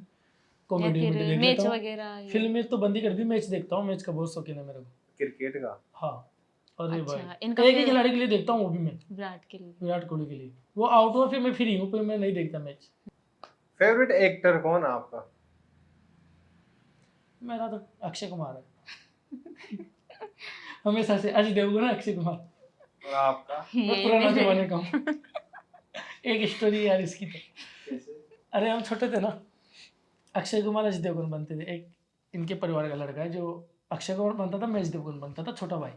S2: कॉमेडी
S1: फिर
S2: वॉमेडी देख
S1: मैच
S2: लेता हूँ।
S1: वगैरह ये।
S2: फिल्म तो बंद ही कर दी, मैच देखता हूँ, मैच का बहुत शौकीन है मेरे को।
S3: क्रिकेट का?
S2: हाँ। अरे
S1: अच्छा,
S2: भाई
S1: इनका
S2: एक ही
S1: फिर
S2: खिलाड़ी के लिए देखता हूँ, वो भी मैं
S1: विराट के लिए।
S2: विराट कोहली के लिए। वो आउट हुआ फिर मैं फ्री हूँ, फिर मैं नहीं देखता मैच।
S3: फेवरेट एक्टर कौन है आपका?
S2: मेरा तो अक्षय कुमार है हमेशा से, अजय देवगन, अक्षय कुमार।
S3: और आपका?
S2: मैं
S1: ये
S2: पुराना
S1: मेरे
S2: जमाने का हूँ एक स्टोरी यार इसकी तो।
S3: कैसे?
S2: अरे हम छोटे थे ना, अक्षय कुमार अजय देवगन बनते थे। एक इनके परिवार का लड़का है जो अक्षय कुमार बनता था, मैं अजय देवगन बनता था, छोटा भाई।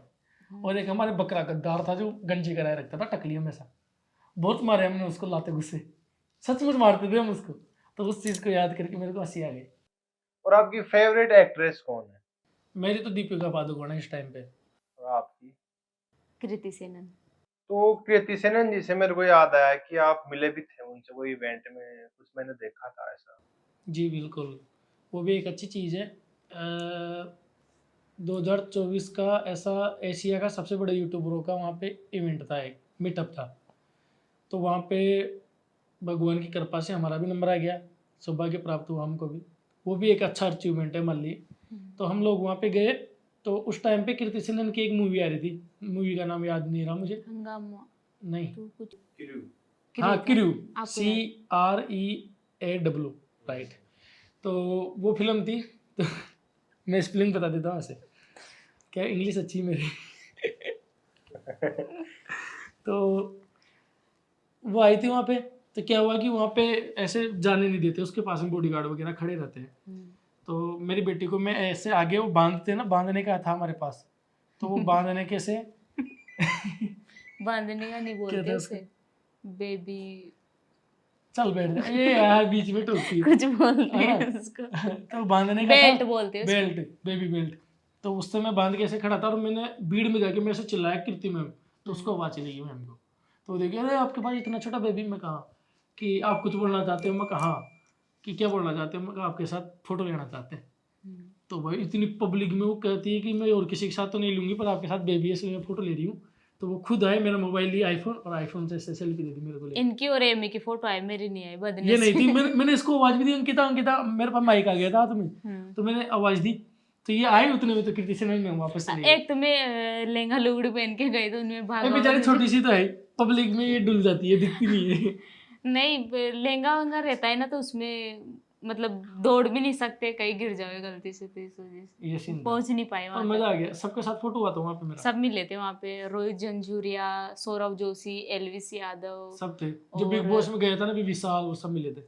S2: और एक हमारे बकरा गद्दार था जो गंजी कराए रखता था टकली हमेशा। बहुत मारे हमने उसको लाते गुस्से, सचमुच मारते थे हम उसको। तो उस चीज को याद करके मेरे को हंसी आ गई।
S3: और आपकी फेवरेट एक्ट्रेस कौन है?
S2: मेरी तो दीपिका पादुकोण है इस टाइम पे।
S3: और आपकी?
S1: कृति सेनन।
S3: तो कृति सेनन जी से मेरे को याद आया कि आप मिले भी थे उनसे कोई इवेंट में, कुछ मैंने देखा था ऐसा।
S2: जी बिल्कुल, वो भी एक अच्छी चीज़ है। 2024 का ऐसा एशिया का सबसे बड़े यूट्यूबरों का वहाँ पे इवेंट था, एक मीटअप था। तो वहाँ पे भगवान की कृपा से हमारा भी नंबर आ गया, सौभाग्य प्राप्त हुआ हमको भी। वो भी एक अच्छा अचीवमेंट है मान ली। तो हम लोग वहाँ पे गए, तो उस टाइम पे कृति सेनन की एक मूवी आ रही थी, मूवी का नाम याद नहीं रहा मुझे।
S1: हंगामा
S2: नहीं,
S1: तो कुछ
S3: क्रू?
S2: हाँ
S1: क्रू था?
S2: क्रू,
S1: आपको याद?
S2: CREAW, right. तो वो फिल्म थी तो मैं स्पेलिंग बता देता हूँ ऐसे, क्या इंग्लिश अच्छी है मेरी तो वो आई थी वहाँ पे। तो क्या हुआ कि वहाँ पे ऐसे जाने नहीं देते, उसके पास में बॉडीगार्ड वगैरह खड़े रहते हैं। तो मेरी बेटी को मैं ऐसे आगे, वो बांधते ना, बांधने का था हमारे पास, तो वो बांधने के से
S1: बांधने का नहीं
S2: क्या
S1: बोलते
S2: था
S1: उसे, बेबी
S2: चल बैठ जा, ये यार बीच में टोकती है
S1: कुछ बोलते
S2: है
S1: हैं
S2: ना?
S1: उसको।
S2: तो बांधने का
S1: बेल्ट
S2: था,
S1: बोलते हैं उसको।
S2: Belt, baby belt. तो उससे मैं बांध के ऐसे खड़ा था, और मैंने भीड़ में जाके मेरे से चिल्लाया कृति मैम, तो उसको आवाज चली गई मैम को। तो देखिए, अरे आपके पास इतना छोटा बेबी। मैं कहा कि आप कुछ बोलना चाहते हो? मैं कहा कि क्या बोलना चाहते हो? मैं कहा आपके साथ फोटो लेना चाहते हैं। तो भाई इतनी पब्लिक में वो कहती है कि मैं और किसी के साथ तो नहीं लूंगी, पर आपके साथ बेबी है इसलिए मैं फोटो ले रही हूँ। तो वो खुद आए, मेरा मोबाइल लिया आईफोन, और आईफोन से ऐसे सेल्फी दे दी मेरे को ले।
S1: इनकी और एमी की फोटो आई, मेरी नहीं आई
S2: ये
S1: बदने
S2: नहीं थी,
S1: से।
S2: मैंने इसको आवाज भी दी, अंकिता अंकिता, मेरे पास माइक आ गया था हाथ में, तो मैंने आवाज दी, तो ये आई उतने में, तो कृति सेनन में वापस चली गई।
S1: एक तो मैं लहंगा लुगड़ी पहन के गई तो उनमें भागा
S2: ये
S1: हुआ
S2: बेचारी
S1: मुझे।
S2: छोटी सी तो है, पब्लिक में ये डुल जाती है, दिखती नहीं है।
S1: नहीं, लहंगा वहंगा रहता है ना, तो उसमें मतलब दौड़ भी नहीं सकते, कहीं गिर जाओगे गलती से, तो इस वजह से
S2: ये सीन था।
S1: पहुंच नहीं पाए
S2: पर
S1: वहां
S2: मजा
S1: तक।
S2: आ गया, सबके साथ फोटो हुआ था वहाँ पे मेरा।
S1: सब मिले थे वहां पे, रोहित जंजूरिया, सौरभ जोशी, एलविस यादव।
S2: सब थे, जो बिग
S1: और
S2: बॉस में गया था ना भी विशाल, वो सब मिले थे।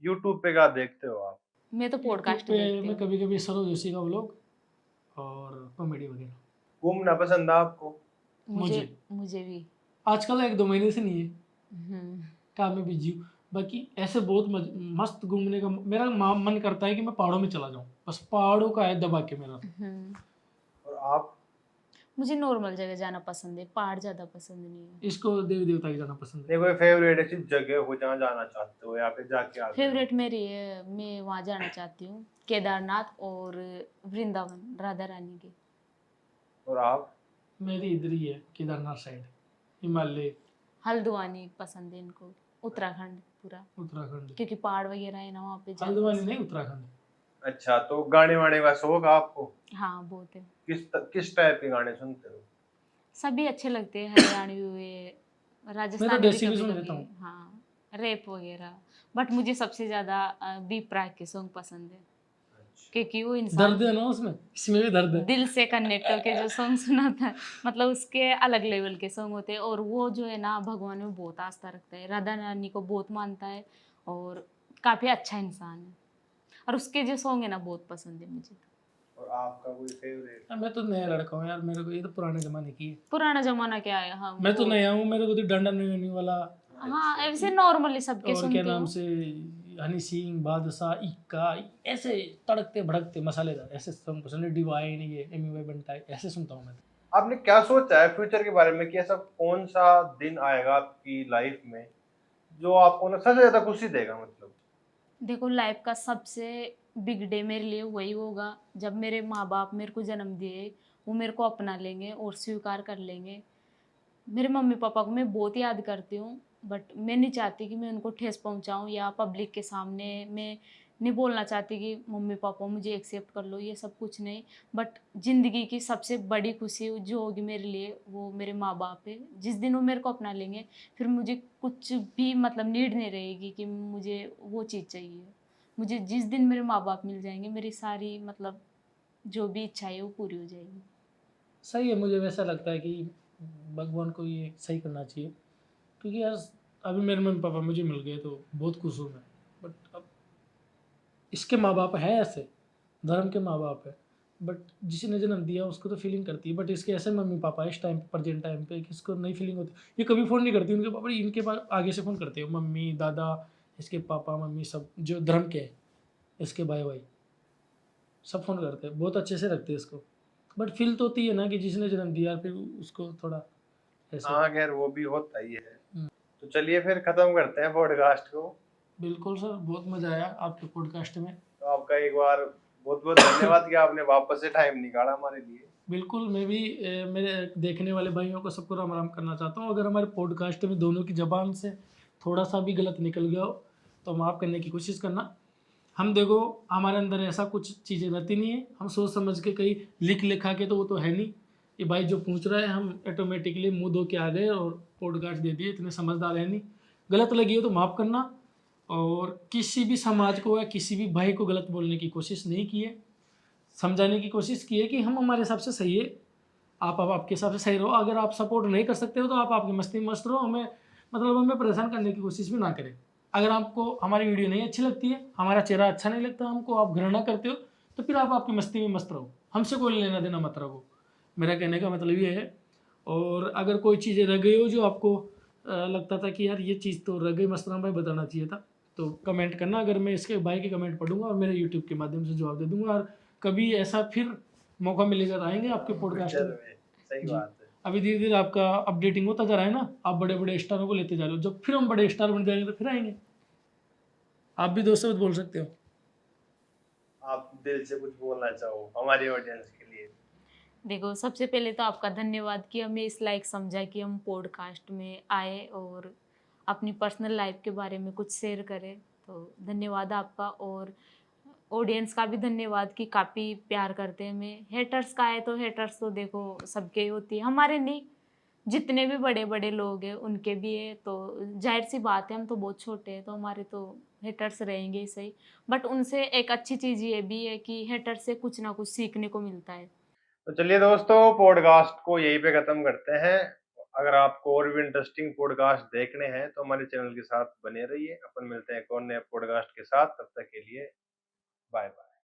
S3: यूट्यूब पे क्या देखते हो आप?
S1: मैं तो
S2: यूट्यूब
S1: पॉडकास्ट
S2: पे
S1: देखती
S2: मैं
S1: हूँ।
S2: कभी कभी सरोज जोशी का व्लॉग और कॉमेडी वगैरह।
S3: घूमना पसंद है आपको?
S1: मुझे मुझे भी।
S2: आजकल 1-2 महीने से नहीं है,
S1: हम्म।
S2: काम में बिजी हूँ। बाकी ऐसे बहुत मस्त घूमने का मेरा मन करता है कि मैं पहाड़ों में चला जाऊँ, बस पहाड़ों का है दबा के मेरा।
S3: और आप?
S1: मुझे नॉर्मल जगह जाना पसंद है, पहाड़ ज्यादा पसंद नहीं है।
S2: इसको देवी देवता की जाना पसंद है।
S3: नहीं कोई फेवरेट ऐसी जगह हो जहाँ जाना चाहते हो या फिर जाके आ गए हो?
S1: फेवरेट मेरी है, मैं वहाँ जाना चाहती हूँ, केदारनाथ और वृंदावन, राधा रानी के।
S3: और आप?
S2: मेरी इधर ही है, केदारनाथ साइड, हिमालय,
S1: हल्द्वानी पसंद है इनको, उत्तराखंड पूरा,
S2: उत्तराखंड।
S1: क्योंकि पहाड़ वगैरह है ना वहाँ पे जाना
S2: हल्द्वानी
S1: पसंद।
S2: नहीं, उत्तराखंड।
S3: अच्छा, तो गाने वाने का शौक है आपको?
S1: हाँ बहुत है।
S3: किस टाइप के गाने सुनते हो?
S1: सभी अच्छे लगते हैं, हरियाणवी हुए,
S2: मैं तो
S1: राजस्थानी भी
S2: देसी भी
S1: कभी
S2: सुन लेता
S1: कभी,
S2: हूँ।
S1: हाँ रैप वगैरह। बट मुझे सबसे ज्यादा बी प्राक के सॉन्ग पसंद है।
S3: अच्छा,
S1: क्योंकि वो
S2: दर्द
S1: इंसान
S2: है ना उसमें, इसमें भी दर्द है।
S1: दिल से कनेक्ट होके जो सॉन्ग सुनाता है, मतलब उसके अलग लेवल के सॉन्ग होते हैं। और वो जो है ना भगवान में बहुत आस्था रखता है, राधा रानी को बहुत मानता है और काफ़ी अच्छा इंसान है। और उसके जो सॉन्ग है ना बहुत पसंद है मुझे।
S3: और आपका कोई फेवरेट?
S2: मैं तो नया लड़का हूँ यार, मेरे को ये तो पुराने जमाने की है।
S1: पुराना ज़माना क्या है, हाँ
S2: मैं तो
S1: वो
S2: नया हूँ, मेरे को तो डंडा नहीं वाला
S1: हाँ,
S3: अच्छा।
S1: ऐसे नॉर्मली सबके
S2: और क्या
S1: सुनती
S2: नाम
S1: हूँ।
S2: से हनी सिंह, बादशाह, इक्का, ऐसे तड़कते भड़कते मसालेदार ऐसे सॉन्ग पसंद है। डिवाइन, ये एमी वे बनता है, ऐसे सुनता हूँ मैं तो।
S3: आपने क्या सोचा है फ्यूचर के बारे में कि ऐसा कौन सा दिन आएगा आपकी लाइफ में जो आपको ना सबसे ज्यादा खुशी देगा? मतलब
S1: देखो लाइफ का सबसे बिग डे मेरे लिए वही होगा जब मेरे माँ बाप मेरे को जन्म दिए, वो मेरे को अपना लेंगे और स्वीकार कर लेंगे। मेरे मम्मी पापा को मैं बहुत याद करती हूँ, बट मैं नहीं चाहती कि मैं उनको ठेस पहुँचाऊँ या पब्लिक के सामने मैं नहीं बोलना चाहती कि मम्मी पापा मुझे एक्सेप्ट कर लो, ये सब कुछ नहीं। बट ज़िंदगी की सबसे बड़ी खुशी जो होगी मेरे लिए वो मेरे माँ बाप है। जिस दिन वो मेरे को अपना लेंगे फिर मुझे कुछ भी मतलब नीड नहीं रहेगी कि मुझे वो चीज़ चाहिए। मुझे जिस दिन मेरे माँ बाप मिल जाएंगे मेरी सारी मतलब जो भी इच्छा है वो पूरी हो जाएगी।
S2: सही है, मुझे वैसा लगता है कि भगवान को ये सही करना चाहिए, क्योंकि यार अभी मेरे मम्मी पापा मुझे मिल गए तो बहुत खुश हूँ मैं। बट अब इसके माँ बाप है ऐसे, धर्म के माँ बाप है, बट जिसने जन्म दिया उसको तो फीलिंग करती है। बट इसके ऐसे मम्मी पापा इस टाइम प्रेजेंट टाइम पे कि इसको नहीं फीलिंग होती। ये कभी फ़ोन नहीं करती, उनके पापा इनके पास आगे से फ़ोन करते हो, मम्मी दादा, इसके पापा मम्मी सब जो धर्म के हैं, इसके भाई भाई सब फ़ोन करते हैं, बहुत अच्छे से रखते हैं इसको। बट फील तो होती है ना कि जिसने जन्म दिया फिर उसको थोड़ा ऐसे।
S3: हाँ खैर वो भी होता ही है।
S2: हम्म,
S3: तो चलिए फिर खत्म करते हैं पॉडकास्ट को।
S2: बिल्कुल सर, बहुत मज़ा आया आपके पॉडकास्ट में।
S3: तो आपका एक बार बहुत बहुत धन्यवाद कि आपने वापस से टाइम निकाला हमारे लिए।
S2: बिल्कुल, मैं भी मेरे देखने वाले भाइयों को सबको राम राम करना चाहता हूँ। अगर हमारे पॉडकास्ट में दोनों की ज़बान से थोड़ा सा भी गलत निकल गया हो तो माफ़ करने की कोशिश करना। हम देखो, हमारे अंदर ऐसा कुछ चीज़ें रहती नहीं है, हम सोच समझ के कहीं लिख लिखा के तो वो तो है नहीं। ये भाई जो पूछ रहा है हम ऑटोमेटिकली मुंह धो के आ गए और पॉडकास्ट दे दिए, इतने समझदार है नहीं। गलत लगी हो तो माफ़ करना। और किसी भी समाज को या किसी भी भाई को गलत बोलने की कोशिश नहीं की है, समझाने की कोशिश की है कि हम हमारे हिसाब से सही है, आप अब आपके हिसाब से सही रहो। अगर आप सपोर्ट नहीं कर सकते हो तो आप आपकी मस्ती में मस्त रहो, हमें मतलब हमें परेशान करने की कोशिश भी ना करें। अगर आपको हमारी वीडियो नहीं अच्छी लगती है, हमारा चेहरा अच्छा नहीं लगता हमको, आप घृणा करते हो, तो फिर आप आपकी मस्ती में मस्त रहो, हमसे कोई लेना देना मत रखो। मेरा कहने का मतलब ये है। और अगर कोई चीज़ें रह गई हो जो आपको लगता था कि यार ये चीज़ तो रह गई, मस्तराम भाई बताना चाहिए था, तो कमेंट करना। अगर मैं इसके भाई के कमेंट पढ़ूंगा और मेरे यूट्यूब के माध्यम से जवाब दे दूंगा। और कभी ऐसा फिर मौका मिलेगा तो आएंगे आपके पॉडकास्ट
S3: फ्यूचर
S2: में।
S3: में सही
S2: जी,
S3: बात है।
S2: अभी धीरे धीरे आपका अपडेटिंग होता जा रहा है ना, आप बड़े बड़े स्टारों को लेते जा रहे हो, जब फिर हम बड़े स्टार बन जाएंगे तो फिर आएंगे। आप भी दोस्तों बोल सकते हो।
S3: आप दिल से कुछ बोलना चाहो हमारी ऑडियंस के लिए?
S1: देखो सबसे पहले तो आपका धन्यवाद कि हमें इस लायक समझा कि हम पॉडकास्ट में आए और अपनी पर्सनल लाइफ के बारे में कुछ शेयर करें। तो धन्यवाद आपका। और ऑडियंस का भी धन्यवाद कि काफ़ी प्यार करते हैं हमें। हेटर्स का है तो हेटर्स तो देखो सबके ही होती है, हमारे नहीं, जितने भी बड़े बड़े लोग हैं उनके भी है। तो जाहिर सी बात है हम तो बहुत छोटे हैं तो हमारे तो हेटर्स रहेंगे ही सही। बट उनसे एक अच्छी चीज़ ये भी है कि हेटर से कुछ ना कुछ सीखने को मिलता है।
S3: तो चलिए दोस्तों पॉडकास्ट को यहीं पे खत्म करते हैं। अगर आपको और भी इंटरेस्टिंग पॉडकास्ट देखने हैं तो हमारे चैनल के साथ बने रहिए। अपन मिलते हैं एक और नए पॉडकास्ट के साथ, तब तक के लिए बाय बाय।